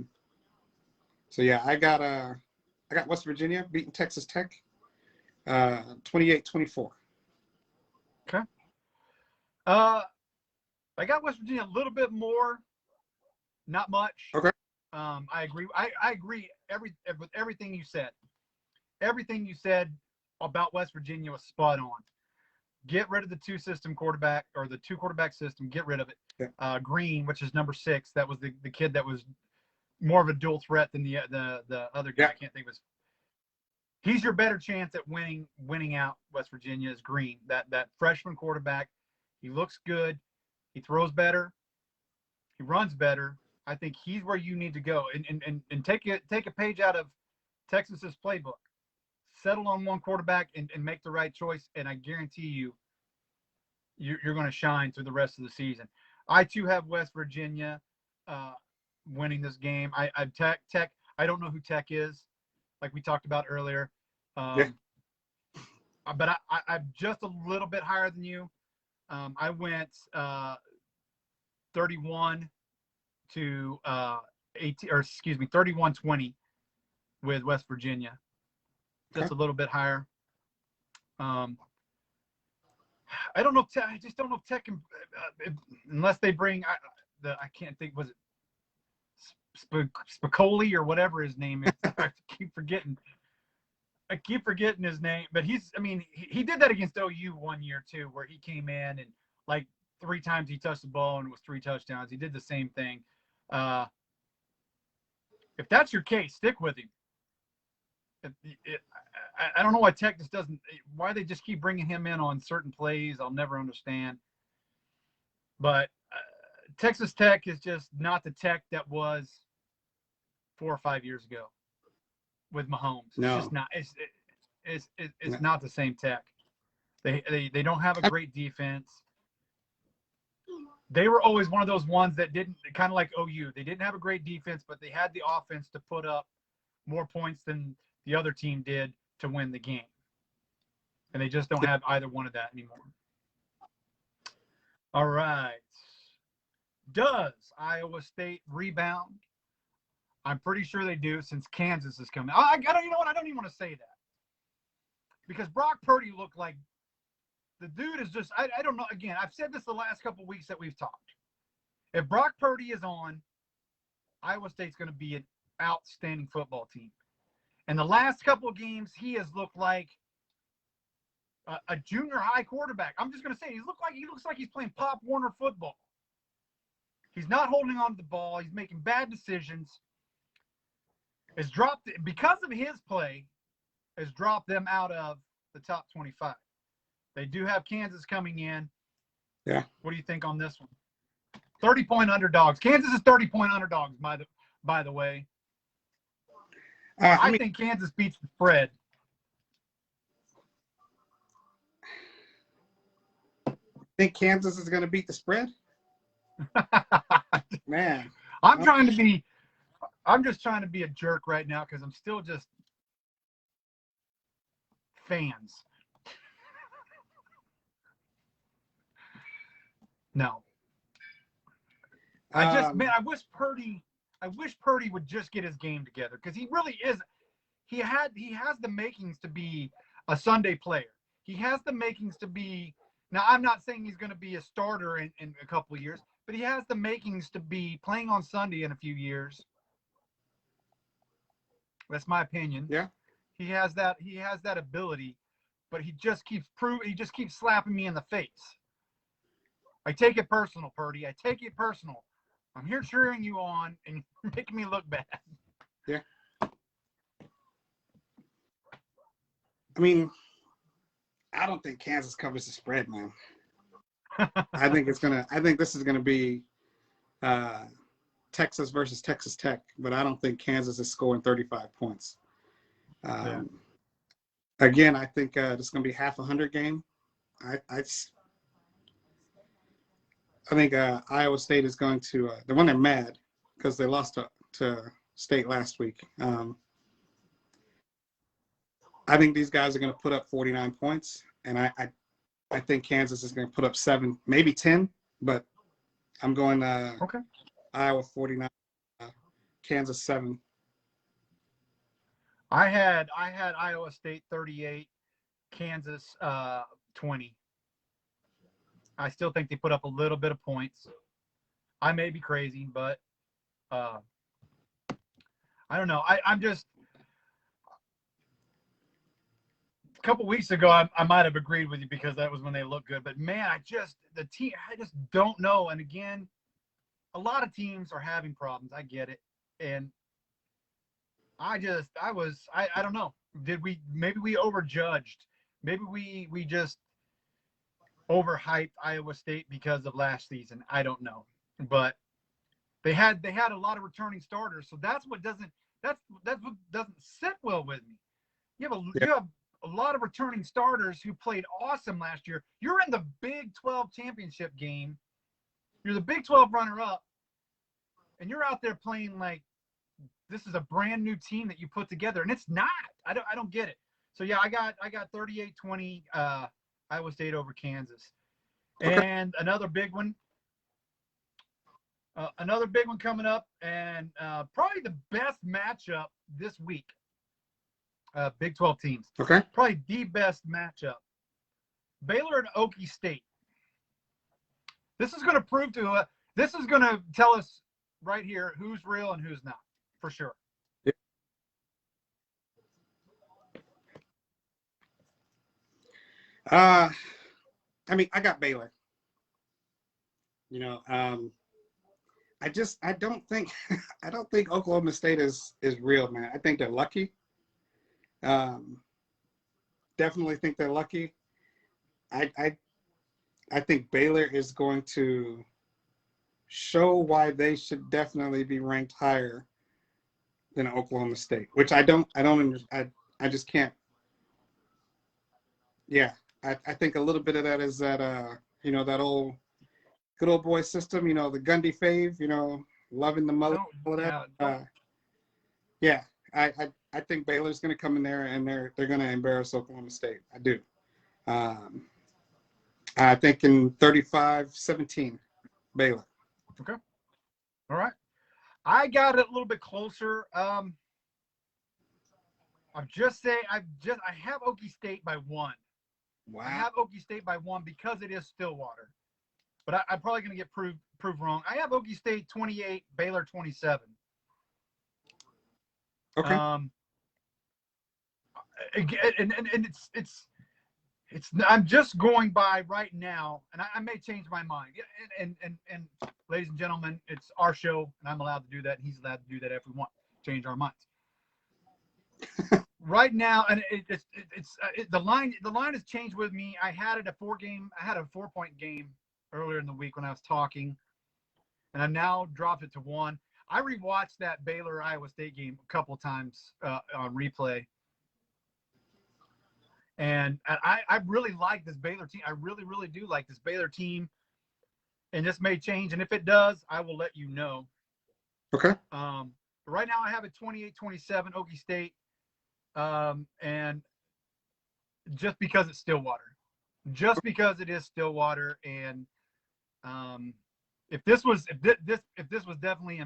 got West Virginia beating Texas Tech 28-24. Okay. I got West Virginia a little bit more, not much. Okay. I agree. I agree with everything you said. Everything you said about West Virginia was spot on. Get rid of the two-system quarterback or the two-quarterback system. Get rid of it. Yeah. Green, which is number 6, that was the kid that was more of a dual threat than the other guy. Yeah. I can't think of his. He's your better chance at winning out West Virginia is Green. That freshman quarterback. He looks good. He throws better. He runs better. I think he's where you need to go and take a page out of Texas's playbook. Settle on one quarterback and make the right choice, and I guarantee you're going to shine through the rest of the season. I too have West Virginia winning this game. I Tech. I don't know who Tech is, like we talked about earlier. Yeah. But I'm just a little bit higher than you. I went 31 to 18, or excuse me, 31-20 with West Virginia. Just a little bit higher. I don't know. I just don't know if Tech can, unless they bring I can't think. Was it Spicoli or whatever his name is? I keep forgetting his name. But he did that against OU one year too, where he came in and like 3 times he touched the ball and it was 3 touchdowns. He did the same thing. If that's your case, stick with him. I don't know why Tech just doesn't. Why they just keep bringing him in on certain plays, I'll never understand. But Texas Tech is just not the Tech that was 4 or 5 years ago with Mahomes. No. It's just not. It's not the same Tech. They don't have a great defense. They were always one of those ones that didn't, kind of like OU. They didn't have a great defense, but they had the offense to put up more points than the other team did to win the game. And they just don't have either one of that anymore. All right. Does Iowa State rebound? I'm pretty sure they do, since Kansas is coming. I don't, you know what? I don't even want to say that. Because Brock Purdy looked like the dude is just, I don't know. Again, I've said this the last couple of weeks that we've talked. If Brock Purdy is on, Iowa State's going to be an outstanding football team. And the last couple of games, he has looked like a junior high quarterback. I'm just going to say, he looks like he's playing Pop Warner football. He's not holding on to the ball. He's making bad decisions. Has dropped, because of his play, has dropped them out of the top 25. They do have Kansas coming in. Yeah. What do you think on this one? 30-point underdogs. Kansas is 30-point underdogs, by the way. I think Kansas beats the spread. Think Kansas is going to beat the spread? Man. I'm just trying to be a jerk right now because I'm still just fans. No. I wish Purdy would just get his game together, because he really is. He has the makings to be a Sunday player. He has the makings to be. Now, I'm not saying he's going to be a starter in a couple of years, but he has the makings to be playing on Sunday in a few years. That's my opinion. Yeah. He has that ability, but he just keeps slapping me in the face. I take it personal, Purdy. I take it personal. I'm here cheering you on, and you're making me look bad. Yeah. I mean, I don't think Kansas covers the spread, man. I think this is gonna be Texas versus Texas Tech, but I don't think Kansas is scoring 35 points. Again, I think this is gonna be half 100 game. I think Iowa State is going to the one they're mad because they lost to State last week. I think these guys are going to put up 49 points, and I think Kansas is going to put up 7, maybe 10, but I'm going okay. Iowa 49, Kansas 7. I had Iowa State 38, Kansas 20. I still think they put up a little bit of points. I may be crazy, but I don't know. I'm just a couple weeks ago. I might have agreed with you because that was when they looked good. But man, I just don't know. And again, a lot of teams are having problems. I get it, and I don't know. Maybe we overjudged. Maybe we just overhyped Iowa State because of last season. I don't know, but they had a lot of returning starters, so that's what doesn't sit well with me. You have a lot of returning starters who played awesome last year. You're in the Big 12 championship game. You're the Big 12 runner-up, and you're out there playing like this is a brand new team that you put together, and it's not. I don't get it. So yeah, I got 38-20 Iowa State over Kansas. Okay. And another big one coming up, and probably the best matchup this week. Big 12 teams. Okay. Probably the best matchup. Baylor and Okie State. This is going to tell us right here who's real and who's not, for sure. I mean, I got Baylor. I don't think Oklahoma State is real, man. I think they're lucky. Definitely think they're lucky. I think Baylor is going to show why they should definitely be ranked higher than Oklahoma State, which I just can't. Yeah, I think a little bit of that is that that old good old boy system, the Gundy fave, loving the mother, all that. Yeah, I think Baylor's going to come in there and they're going to embarrass Oklahoma State. I do. I think in 35-17, Baylor. Okay. All right. I got it a little bit closer. I have Okie State by 1. Wow. I have Okie State by 1 because it is Stillwater. But I'm probably going to get proved wrong. I have Okie State 28, Baylor 27. Okay. And it's I'm just going by right now, and I may change my mind. And ladies and gentlemen, it's our show, and I'm allowed to do that, and he's allowed to do that if we want to change our minds. Right now, and the line has changed with me. I had a 4-point game earlier in the week when I was talking, and I now dropped it to 1. I rewatched that Baylor Iowa State game a couple times on replay, and I really like this Baylor team. I really, really do like this Baylor team, and this may change. And if it does, I will let you know. Okay. Right now, I have it 28-27 Okie State, and just because it's Stillwater, it is Stillwater, and if this was definitely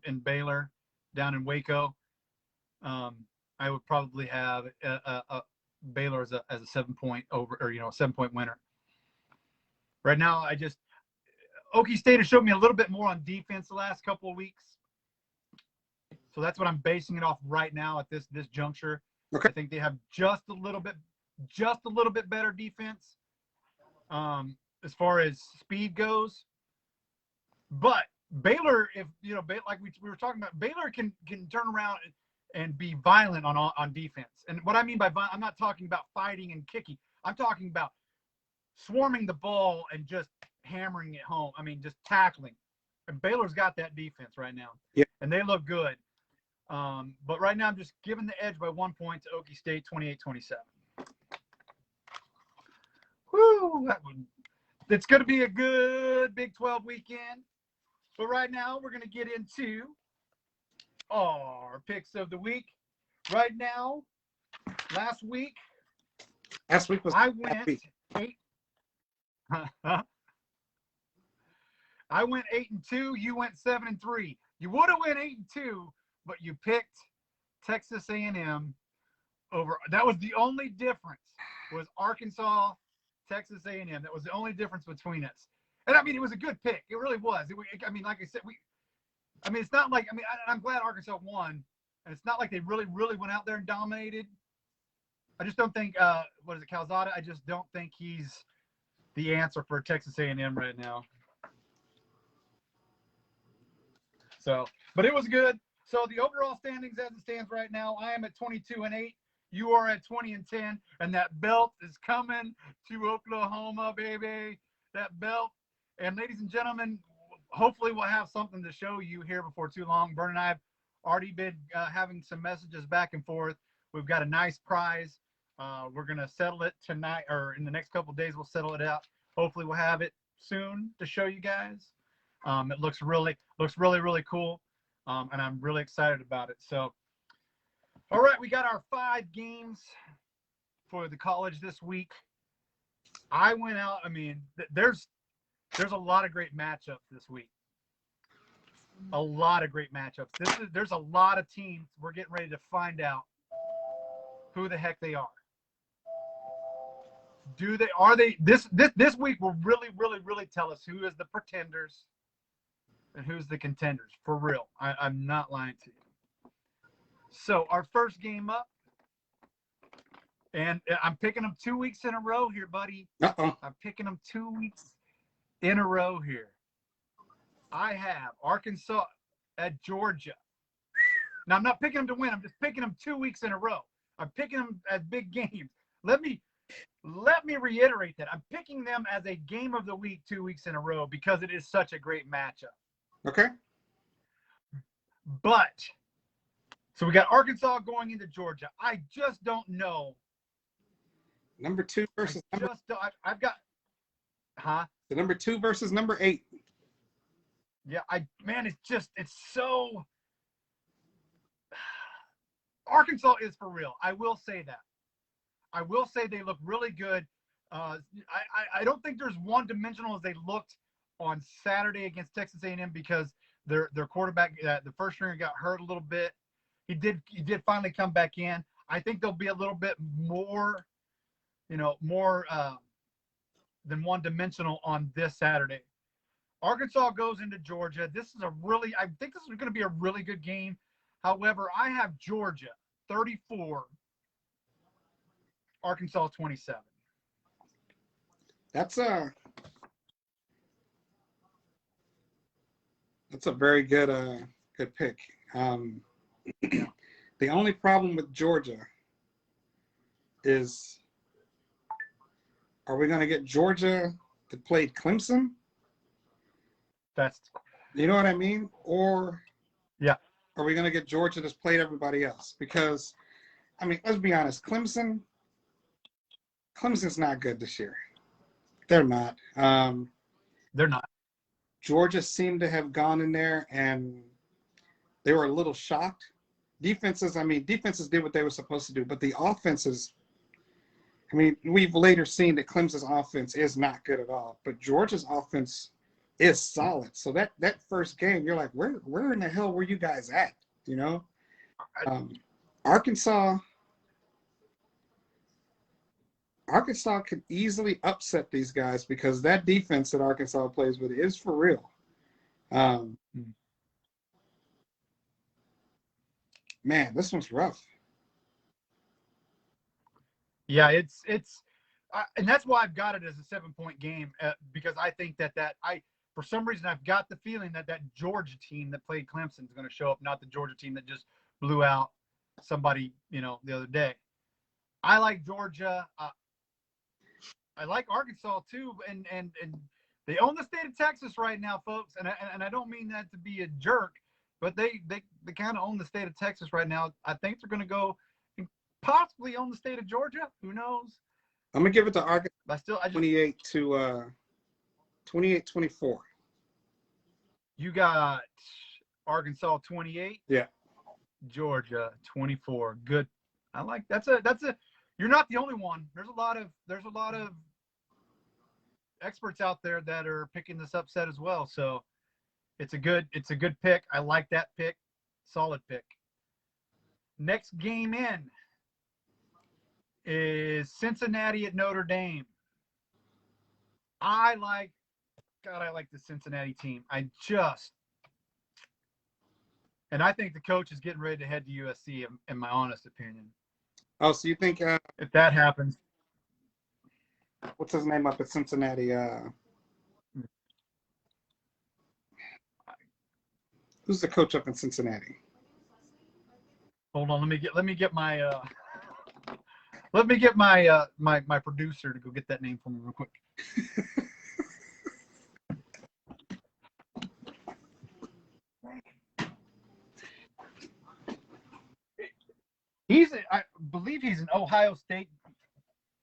in Baylor down in Waco, I would probably have a Baylor as a 7-point over, or 7-point winner. Right now, Okie State has showed me a little bit more on defense the last couple of weeks, so that's what I'm basing it off right now at this juncture. Okay. I think they have just a little bit better defense as far as speed goes. But Baylor, like we were talking about, Baylor can turn around and be violent on defense. And what I mean by violent, I'm not talking about fighting and kicking. I'm talking about swarming the ball and just hammering it home. I mean, just tackling. And Baylor's got that defense right now. Yeah. And they look good. But right now I'm just giving the edge by 1 point to Okie State, 28-27. Woo! It's going to be a good Big 12 weekend. But right now, we're going to get into our picks of the week. Right now, last week was I went 8. I went 8-2. You went 7-3. You would have went 8-2, but you picked Texas A&M over. That was the only difference. Was Arkansas, Texas A&M. That was the only difference between us. And I mean, it was a good pick. It really was. Like I said, it's not like, I'm glad Arkansas won, And it's not like they really, really went out there and dominated. I just don't think, what is it, Calzada? I just don't think he's the answer for Texas A&M right now. So, but it was good. So the overall standings as it stands right now, I am at 22-8. You are at 20-10, and that belt is coming to Oklahoma, baby. That belt. And ladies and gentlemen, hopefully we'll have something to show you here before too long. Vern and I have already been having some messages back and forth. We've got a nice prize. We're going to settle it tonight, or in the next couple of days, we'll settle it out. Hopefully we'll have it soon to show you guys. It looks really, really cool. And I'm really excited about it. So, all right, we got our 5 games for the college this week. I went out. I mean, there's a lot of great matchups this week. A lot of great matchups. There's a lot of teams. We're getting ready to find out who the heck they are. This week will really, really, really tell us who is the pretenders and who's the contenders, for real. I'm not lying to you. So our first game up, and I'm picking them 2 weeks in a row here, buddy. Uh-oh. I'm picking them 2 weeks in a row here. I have Arkansas at Georgia. Now, I'm not picking them to win. I'm just picking them 2 weeks in a row. I'm picking them as big games. Let me reiterate that. I'm picking them as a game of the week 2 weeks in a row because it is such a great matchup. Okay. But, so we got Arkansas going into Georgia. I just don't know. Number 2 versus number. I've got, huh? The number 2 versus number 8. Yeah, it's so. Arkansas is for real. I will say that. I will say they look really good. I don't think there's one-dimensional as they looked on Saturday against Texas A&M because their quarterback, the first stringer, got hurt a little bit. He did finally come back in. I think they'll be a little bit more, more than one-dimensional on this Saturday. Arkansas goes into Georgia. I think this is going to be a really good game. However, I have Georgia 34, Arkansas 27. That's a very good pick. The only problem with Georgia is, are we going to get Georgia that played Clemson? You know what I mean? Or yeah, are we going to get Georgia that's played everybody else? Because, I mean, let's be honest, Clemson's not good this year. They're not. They're not. Georgia seemed to have gone in there and they were a little shocked. Defenses did what they were supposed to do, but the offenses, I mean, we've later seen that Clemson's offense is not good at all, but Georgia's offense is solid. So that first game, you're like, where in the hell were you guys at? Arkansas could easily upset these guys because that defense that Arkansas plays with is for real. Man, this one's rough. Yeah, it's and that's why I've got it as a 7-point game because I think that for some reason I've got the feeling that Georgia team that played Clemson is going to show up, not the Georgia team that just blew out somebody, the other day. I like Georgia. I like Arkansas too, and they own the state of Texas right now, folks. And I don't mean that to be a jerk, but they kind of own the state of Texas right now. I think they're going to go and possibly own the state of Georgia. Who knows? I'm gonna give it to Arkansas. But 28-24. You got Arkansas 28. Yeah. Georgia 24. Good. I like that's a. You're not the only one. There's a lot of experts out there that are picking this upset as well. So it's a good pick. I like that pick. Solid pick. Next game in is Cincinnati at Notre Dame. I like the Cincinnati team. And I think the coach is getting ready to head to USC, in my honest opinion. Oh, so you think If that happens, what's his name up at Cincinnati? Who's the coach up in Cincinnati? hold on. Let me get my my producer to go get that name for me real quick. I believe he's an Ohio State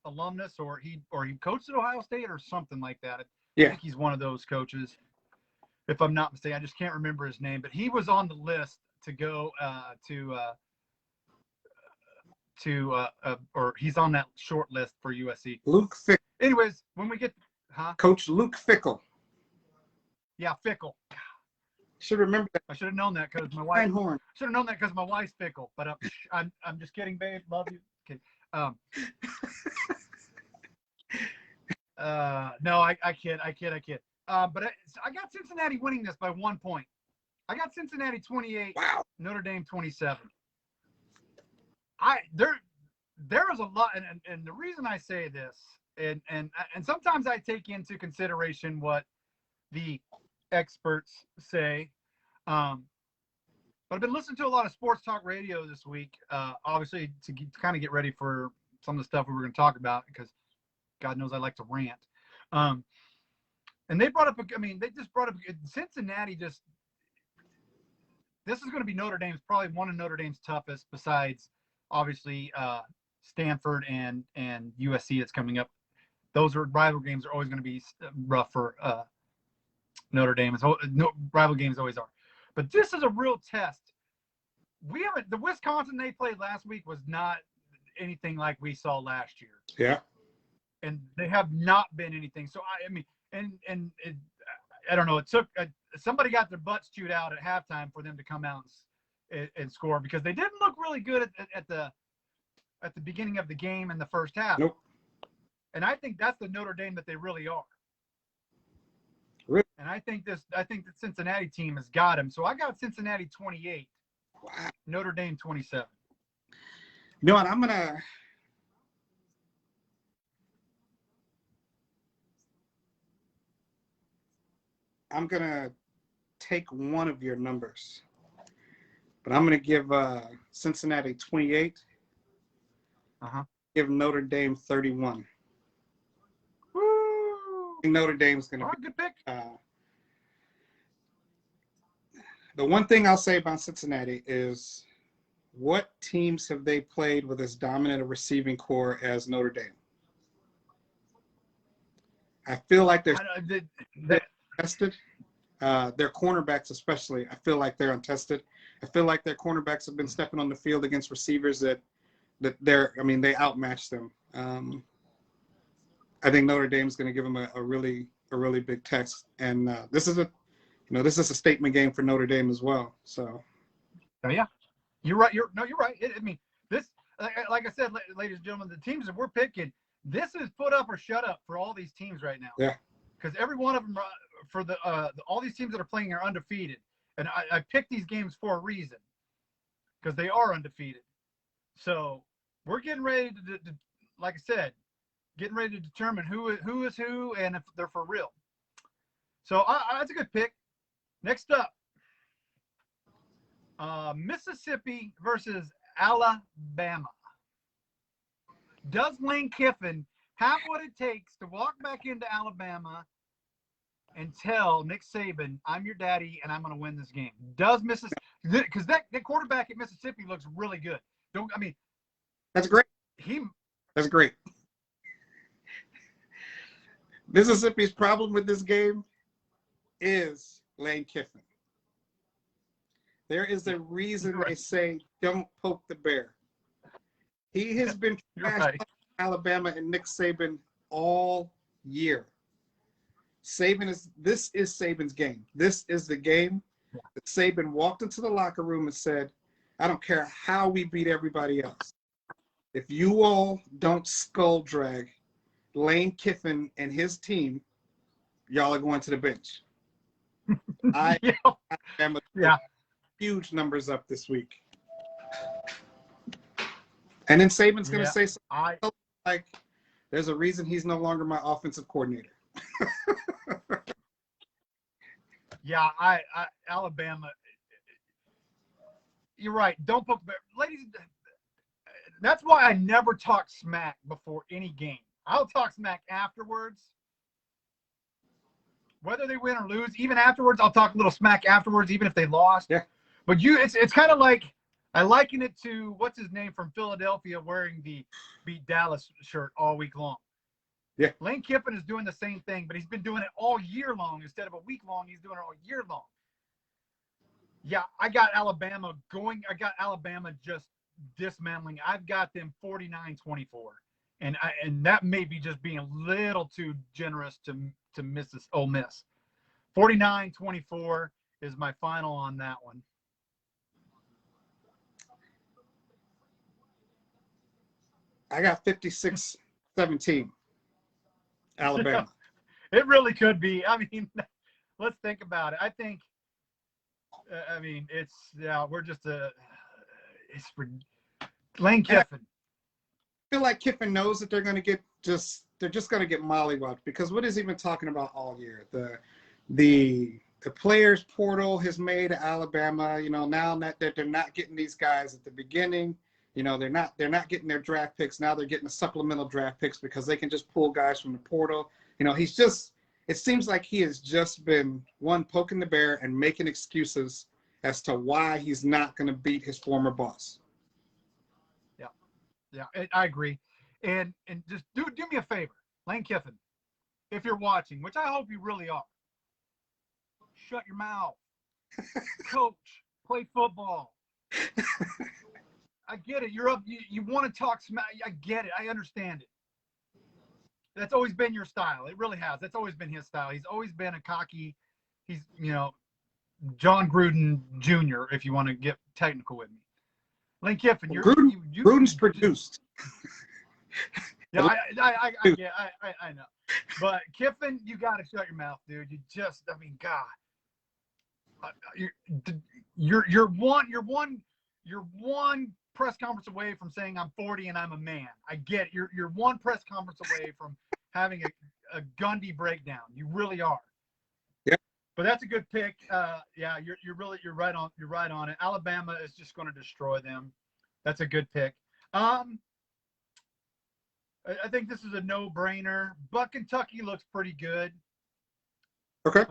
alumnus, or he coached at Ohio State or something like that. Yeah. I think he's one of those coaches, if I'm not mistaken. I just can't remember his name, but he was on the list to go or he's on that short list for USC. Luke Fickell. Anyways, when we get, Coach Luke Fickell. Yeah, Fickell. Should remember that. I should have known that because my wife. Einhorn. Should have known that because my wife's fickle. But I'm just kidding, babe. Love you. Okay. No, I kid. But I got Cincinnati winning this by 1 point. I got Cincinnati 28. Wow. Notre Dame 27. There is a lot, and the reason I say this, and sometimes I take into consideration what the experts say, but I've been listening to a lot of sports talk radio this week, obviously to kind of get ready for some of the stuff we were going to talk about, because God knows I like to rant. And they brought up, they just brought up Cincinnati. This is going to be Notre Dame's, probably one of Notre Dame's toughest, besides obviously Stanford and USC that's coming up. Those rival games are always going to be rough for Notre Dame. Rival games always are. But this is a real test. The Wisconsin they played last week was not anything like we saw last year. Yeah. And they have not been anything. So I don't know. It took somebody got their butts chewed out at halftime for them to come out and score, because they didn't look really good at the beginning of the game in the first half. Nope. And I think that's the Notre Dame that they really are. Really? And I think the Cincinnati team has got him. So I got Cincinnati 28. Wow. Notre Dame 27. You know what? I'm gonna take one of your numbers, but I'm gonna give Cincinnati 28. Give Notre Dame 31. Woo! I think Notre Dame's gonna be good pick. The one thing I'll say about Cincinnati is, what teams have they played with as dominant a receiving core as Notre Dame? I feel like they're untested. Their cornerbacks especially, I feel like they're untested. I feel like their cornerbacks have been stepping on the field against receivers that they outmatched them. I think Notre Dame's going to give them a really big test, and this is a statement game for Notre Dame as well. So, yeah, you're right. You're right. This, like I said, ladies and gentlemen, the teams that we're picking, this is put up or shut up for all these teams right now. Yeah. Because every one of them, for all these teams that are playing, are undefeated, and I picked these games for a reason, because they are undefeated. So we're getting ready to, like I said, getting ready to determine who is who and if they're for real. So that's a good pick. Next up, Mississippi versus Alabama. Does Lane Kiffin have what it takes to walk back into Alabama and tell Nick Saban, I'm your daddy and I'm going to win this game? Does Mississippi, because that quarterback at Mississippi looks really good. That's great. That's great. Mississippi's problem with this game is Lane Kiffin. There is a reason they say don't poke the bear. He has been trashed Alabama and Nick Saban all year. This is Saban's game. This is the game that Saban walked into the locker room and said, I don't care how we beat everybody else. If you all don't skull drag Lane Kiffin and his team, y'all are going to the bench. huge numbers up this week. And then Saban's going to say something like, there's a reason he's no longer my offensive coordinator. Yeah, Alabama. You're right. Don't poke the bear. Ladies, that's why I never talk smack before any game. I'll talk smack afterwards. Whether they win or lose, even afterwards, I'll talk a little smack afterwards, even if they lost. Yeah. But it's kind of like, I liken it to, what's his name from Philadelphia wearing the Beat Dallas shirt all week long. Yeah. Lane Kiffin is doing the same thing, but he's been doing it all year long instead of a week long. He's doing it all year long. Yeah, I got Alabama going. I got Alabama just dismantling. I've got them 49-24. And that may be just being a little too generous to Mrs. Ole Miss. 49-24 is my final on that one. I got 56-17. Alabama. It really could be. I mean, let's think about it. I think, we're just it's for Lane Kiffin. I feel like Kiffin knows that they're going to get they're just going to get mollywopped, because what is he been talking about all year? The players portal has made Alabama, now that they're not getting these guys at the beginning, they're not getting their draft picks. Now they're getting the supplemental draft picks because they can just pull guys from the portal. It seems like he has just been poking the bear and making excuses as to why he's not going to beat his former boss. Yeah, I agree. And just do me a favor, Lane Kiffin, if you're watching, which I hope you really are, shut your mouth. Coach, play football. I get it. You're up. You want to talk smack. I get it. I understand it. That's always been your style. It really has. That's always been his style. He's always been a cocky. He's, John Gruden Jr., if you want to get technical with me. Lane Kiffin, Gruden's produced. Yeah, I know. But Kiffin, you got to shut your mouth, dude. God. You're one press conference away from saying I'm 40 and I'm a man. I get it. You're one press conference away from having a Gundy breakdown. You really are. Yeah. But that's a good pick. You're right on it. Alabama is just going to destroy them. That's a good pick. I think this is a no-brainer. But Kentucky looks pretty good. Okay.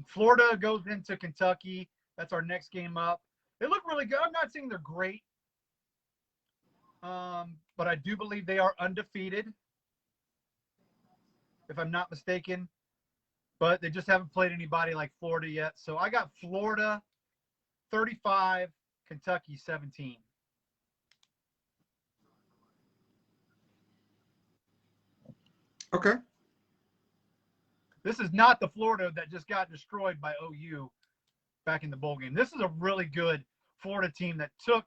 Florida goes into Kentucky. That's our next game up. They look really good. I'm not saying they're great. But I do believe they are undefeated, if I'm not mistaken. But they just haven't played anybody like Florida yet. So I got Florida 35, Kentucky 17. Okay. This is not the Florida that just got destroyed by OU back in the bowl game. This is a really good Florida team that took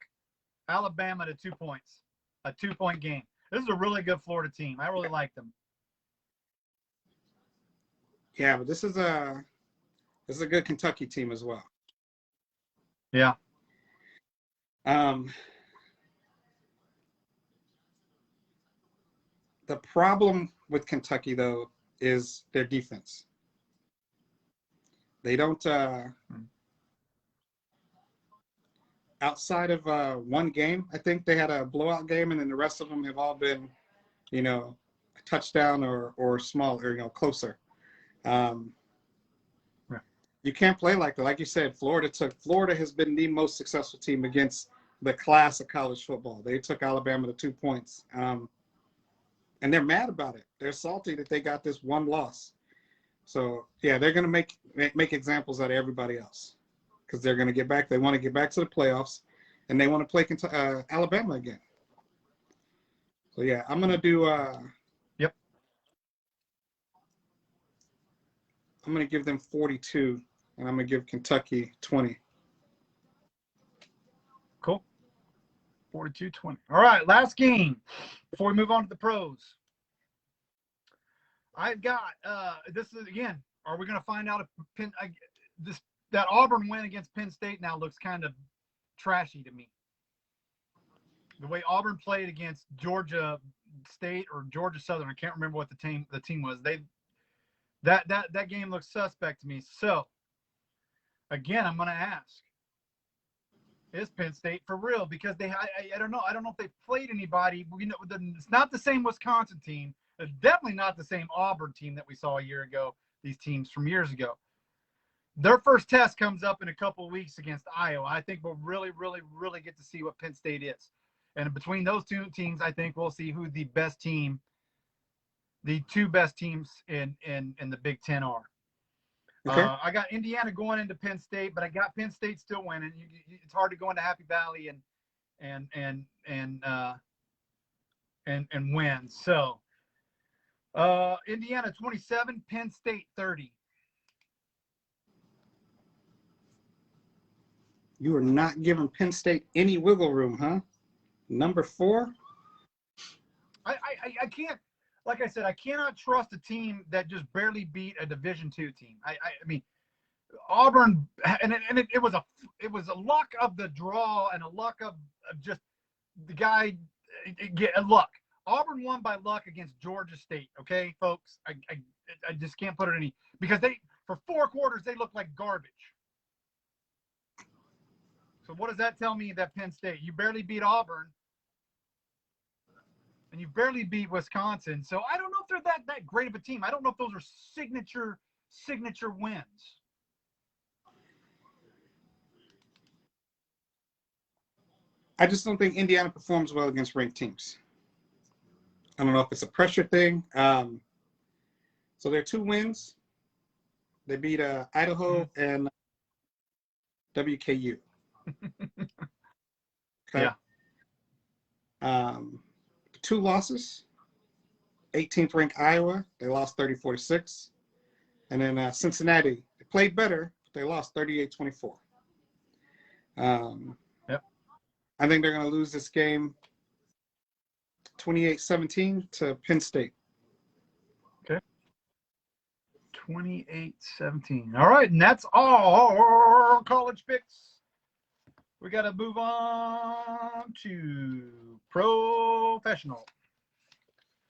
Alabama to 2 points, a 2-point game. This is a really good Florida team. I really like them. Yeah, but this is a good Kentucky team as well. Yeah. The problem with Kentucky, though, is their defense. They don't outside of one game, I think they had a blowout game, and then the rest of them have all been, a touchdown or smaller, closer. Right. You can't play like that. Like you said, Florida has been the most successful team against the class of college football. They took Alabama to 2 points. And they're mad about it. They're salty that they got this one loss. So, yeah, they're going to make examples out of everybody else because they're going to get back. They want to get back to the playoffs, and they want to play Alabama again. So, yeah, I'm going to do Yep. I'm going to give them 42, and I'm going to give Kentucky 20. Cool. 42-20. All right, last game before we move on to the pros. I've got this is again. Are we going to find out if that Auburn win against Penn State now looks kind of trashy to me. The way Auburn played against Georgia State or Georgia Southern, I can't remember what the team was. That game looks suspect to me. So again, I'm going to ask: is Penn State for real? Because I don't know. I don't know if they've played anybody. It's not the same Wisconsin team. It's definitely not the same Auburn team that we saw a year ago. These teams from years ago. Their first test comes up in a couple of weeks against Iowa. I think we'll really, really, really get to see what Penn State is. And between those two teams, I think we'll see who the best team, the two best teams in the Big Ten are. Okay. I got Indiana going into Penn State, but I got Penn State still winning. It's hard to go into Happy Valley and win. So Indiana 27, Penn State 30. You are not giving Penn State any wiggle room, huh? Number 4? I can't, like I said, I cannot trust a team that just barely beat a Division II team. I mean, Auburn, and it was a luck of the draw and a luck of just the guy get luck. Auburn won by luck against Georgia State. Okay, folks, I just can't put it any, because for 4 quarters they looked like garbage. So what does that tell me? That Penn State, you barely beat Auburn, and you barely beat Wisconsin. So I don't know if they're that great of a team. I don't know if those are signature wins. I just don't think Indiana performs well against ranked teams. I don't know if it's a pressure thing. So their 2 wins, they beat Idaho and WKU. Okay. Yeah. 2 losses, 18th ranked Iowa, they lost 34-6. And then Cincinnati, they played better, but they lost 38-24. Yep. I think they're going to lose this game 28-17 to Penn State. Okay. 28-17. All right, and that's all college picks. We got to move on to professional.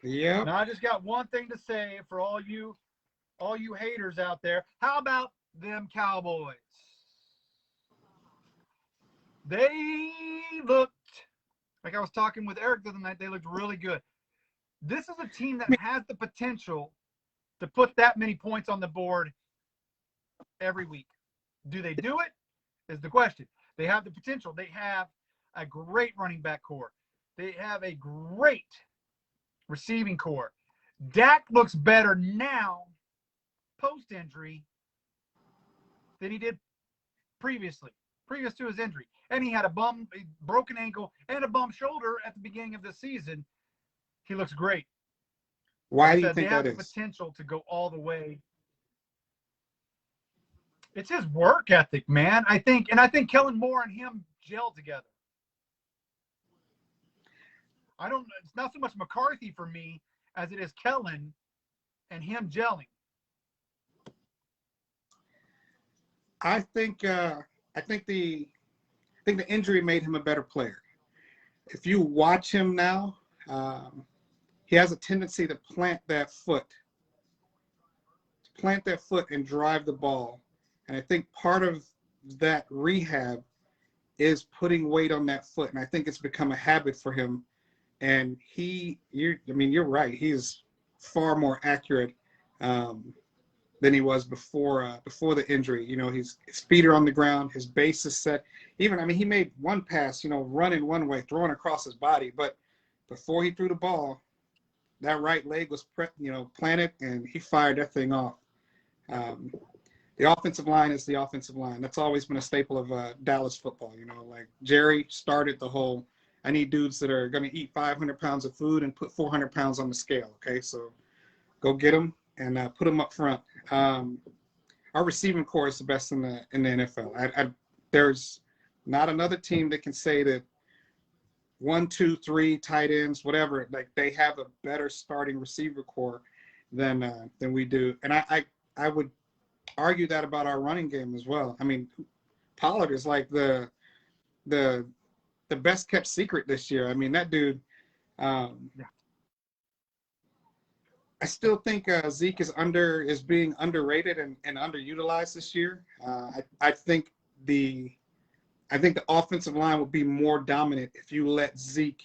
Yeah. Now, I just got one thing to say for all you haters out there. How about them Cowboys? They looked, like I was talking with Eric the other night, they looked really good. This is a team that has the potential to put that many points on the board every week. Do they do it? Is the question. They have the potential. They have a great running back core. They have a great receiving core. Dak looks better now, post-injury, than he did previous to his injury. And he had a broken ankle and a bum shoulder at the beginning of the season. He looks great. Why do you think that is? They have the potential to go all the way. It's his work ethic, man. I think Kellen Moore and him gel together. It's not so much McCarthy for me as it is Kellen and him gelling. I think the injury made him a better player. If you watch him now, he has a tendency to plant that foot and drive the ball. And I think part of that rehab is putting weight on that foot. And I think it's become a habit for him. And you're right. He is far more accurate than he was before the injury. You know, his feet are on the ground. His base is set. He made one pass, running one way, throwing across his body. But before he threw the ball, that right leg was planted, and he fired that thing off. The offensive line is the offensive line. That's always been a staple of Dallas football. Like Jerry started the whole, I need dudes that are going to eat 500 pounds of food and put 400 pounds on the scale. Okay, so go get them and put them up front. Our receiving core is the best in the NFL. There's not another team that can say that 1, 2, 3 tight ends, whatever, like they have a better starting receiver core than we do. And I would argue that about our running game as well. I mean, Pollard is like the the best kept secret this year. I mean, that dude. Yeah. I still think Zeke is being underrated and underutilized this year. I think the offensive line will be more dominant if you let Zeke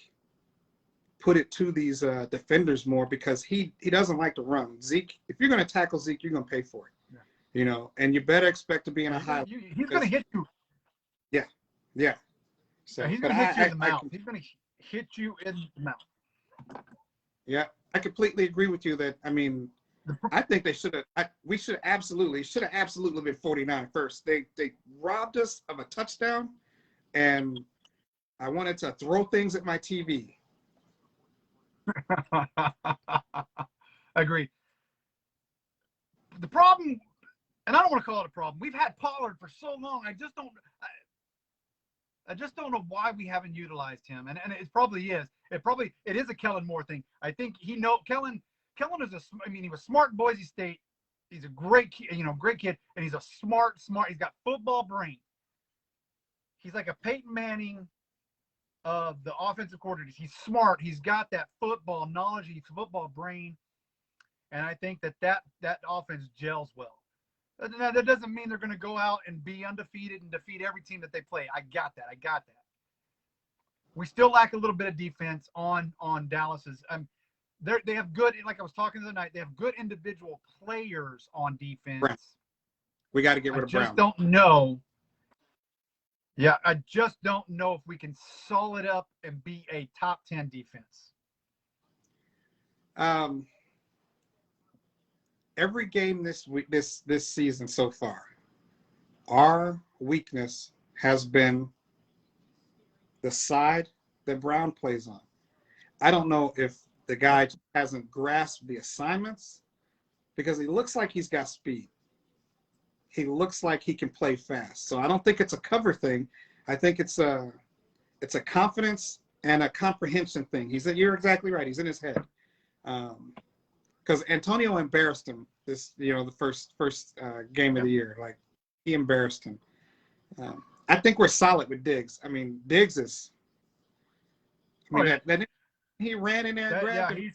put it to these defenders more, because he doesn't like to run. Zeke, if you're going to tackle Zeke, you're going to pay for it. Yeah. You know, and you better expect to be in a high. He's going to hit you. Yeah, yeah. So he's going to hit you in the mouth. He's going to hit you in the mouth. Yeah, I completely agree with you that, I mean, I think they should have. We should have absolutely been 49 first. They robbed us of a touchdown, and I wanted to throw things at my TV. Agreed. The problem, and I don't want to call it a problem, we've had Pollard for so long. I just don't know why we haven't utilized him. And it probably is. It is a Kellen Moore thing. I think Kellen is he was smart in Boise State. He's a great kid, and he's a smart, he's got football brain. He's like a Peyton Manning of the offensive coordinators. He's smart. He's got that football knowledge. He's football brain. And I think that offense gels well. Now, that doesn't mean they're going to go out and be undefeated and defeat every team that they play. I got that. We still lack a little bit of defense on Dallas's. They have good, like I was talking the other night, they have good individual players on defense. Brown. We got to get rid of Brown. I just don't know. Yeah, I just don't know if we can solid up and be a top 10 defense. Every game this season so far, our weakness has been the side that Brown plays on. I don't know if the guy hasn't grasped the assignments, because he looks like he's got speed. He looks like he can play fast. So I don't think it's a cover thing. I think it's a confidence and a comprehension thing. You're exactly right. He's in his head. Because Antonio embarrassed him the first game of the year. Like, he embarrassed him. I think we're solid with Diggs. I mean, Diggs is. That he ran in there and grabbed him.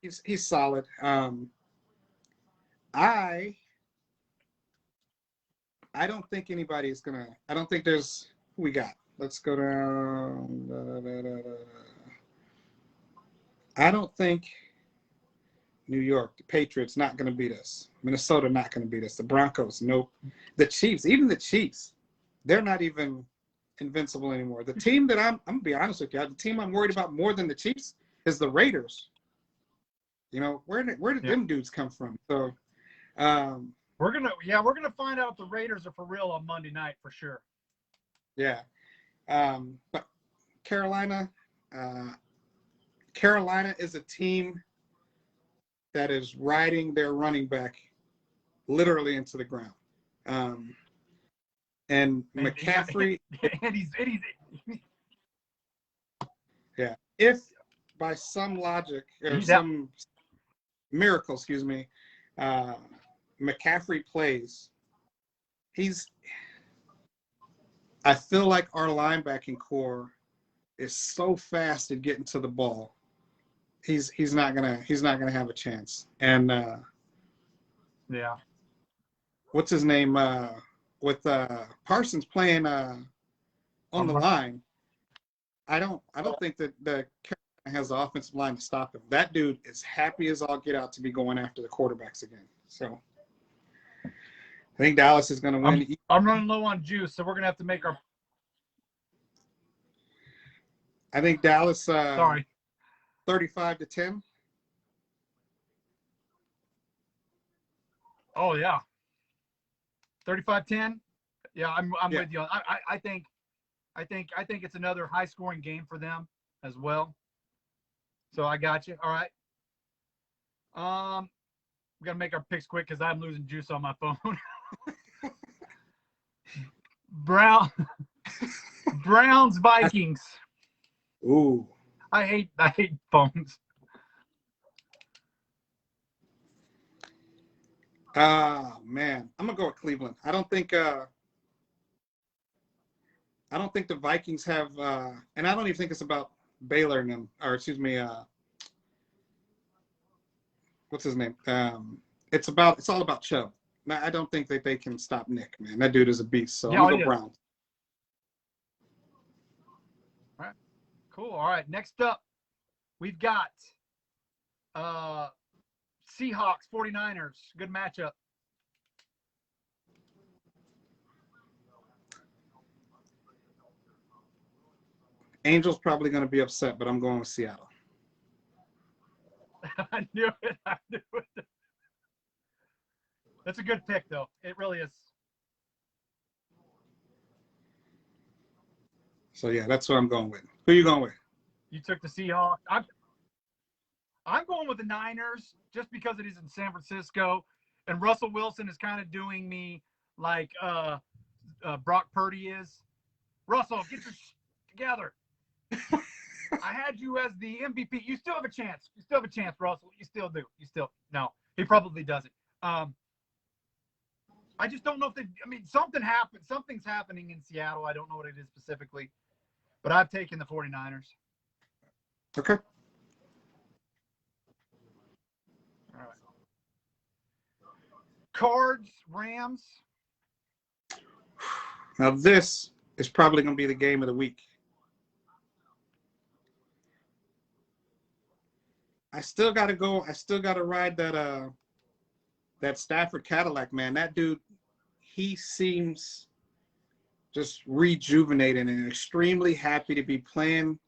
He's solid. I don't think anybody's gonna. I don't think there's. Who we got? Let's go down. I don't think New York, the Patriots, not going to beat us. Minnesota, not going to beat us. The Broncos, nope. The Chiefs, even the Chiefs, they're not even invincible anymore. The team that I'm going to be honest with you, the team I'm worried about more than the Chiefs is the Raiders. Where did them dudes come from? So we're gonna find out if the Raiders are for real on Monday night for sure. Yeah, but Carolina is a team that is riding their running back literally into the ground. And McCaffrey. And he's yeah. If by some logic or some miracle, McCaffrey plays, I feel like our linebacking core is so fast at getting to the ball. He's not gonna have a chance. And yeah, what's his name? With Parsons playing on the line, I don't think that the Carolina has the offensive line to stop him. That dude is happy as all get out to be going after the quarterbacks again. So I think Dallas is going to win. I'm running low on juice, so we're going to have to make our. I think Dallas. Sorry. 35-10. Oh yeah. 35-10. Yeah, I'm with you. I think it's another high scoring game for them as well. So I got you. All right. We gotta make our picks quick because I'm losing juice on my phone. Browns Vikings. Ooh. I hate phones. Man, I'm gonna go with Cleveland. I don't think I don't think the Vikings have, and I don't even think it's about Baylor and them, or excuse me, what's his name? It's all about Chubb. I don't think that they can stop Nick, man. That dude is a beast. So Yeah, I'm gonna go Browns. All right, cool. All right, next up, we've got Seahawks 49ers. Good matchup. Angels probably going to be upset, but I'm going with Seattle. I knew it. I knew it. That's a good pick, though. It really is. So, yeah, that's what I'm going with. Who are you going with? You took the Seahawks. I'm going with the Niners just because it is in San Francisco, and Russell Wilson is kind of doing me like Brock Purdy is. Russell, get your together. I had you as the MVP. You still have a chance. You still have a chance, Russell. You still do. No, he probably doesn't. I just don't know if something happened. Something's happening in Seattle. I don't know what it is specifically, but I've taken the 49ers. Okay. All right. Cards, Rams. Now, this is probably going to be the game of the week. I still got to go. I still got to ride that Stafford Cadillac, man. That dude, he seems just rejuvenated and extremely happy to be playing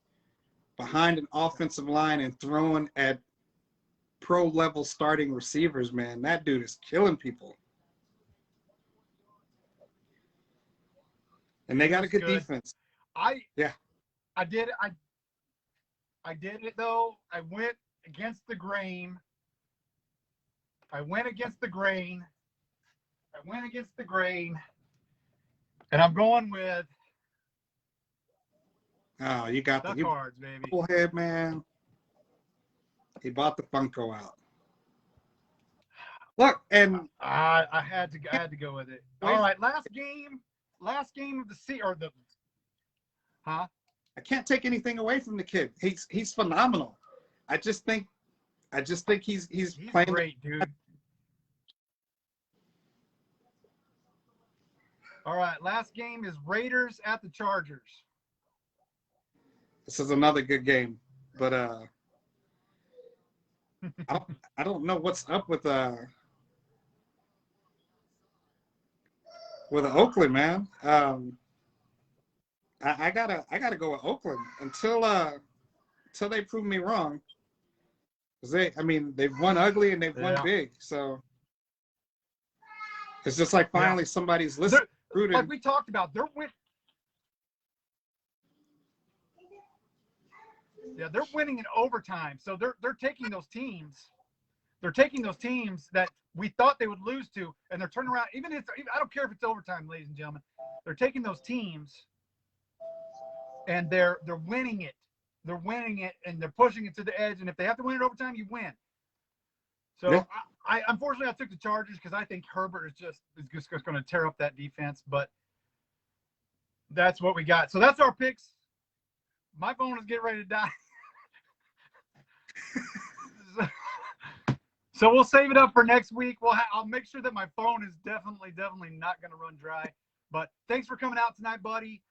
behind an offensive line and throwing at pro-level starting receivers, man. That dude is killing people. And they got a good defense. I did it, though. I went against the grain. And I'm going with you got the Cards, baby. Head, man. He bought the Funko out. Look, and I had to go with it. All right, last game of the I can't take anything away from the kid. He's phenomenal. I just think he's playing great, dude. All right, last game is Raiders at the Chargers. This is another good game, but I don't know what's up with Oakland, man. I gotta go with Oakland until they prove me wrong. They've won ugly and they've won big, so it's just like finally somebody's listening. Like we talked about, they're winning in overtime. So they're taking those teams. They're taking those teams that we thought they would lose to, and they're turning around. I don't care if it's overtime, ladies and gentlemen. They're taking those teams, and they're winning it. They're winning it, and they're pushing it to the edge. And if they have to win it overtime, you win. So yeah. I unfortunately I took the Chargers because I think Herbert is just going to tear up that defense. But that's what we got. So that's our picks. My phone is getting ready to die. So we'll save it up for next week. I'll make sure that my phone is definitely not going to run dry. But thanks for coming out tonight, buddy.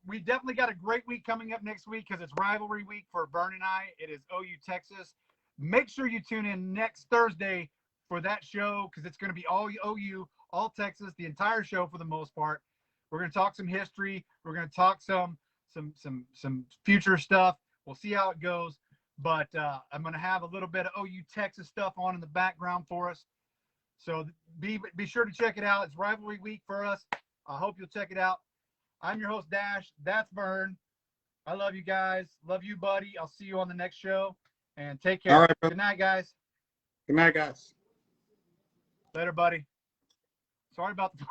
We definitely got a great week coming up next week because it's rivalry week for Vern and I. It is OU Texas. Make sure you tune in next Thursday for that show because it's going to be all OU, all Texas, the entire show for the most part. We're going to talk some history. We're going to talk some future stuff. We'll see how it goes. But I'm going to have a little bit of OU Texas stuff on in the background for us. So be sure to check it out. It's rivalry week for us. I hope you'll check it out. I'm your host, Dash. That's Vern. I love you guys. Love you, buddy. I'll see you on the next show. And take care. All right, good night, guys. Good night, guys. Later, buddy. Sorry about the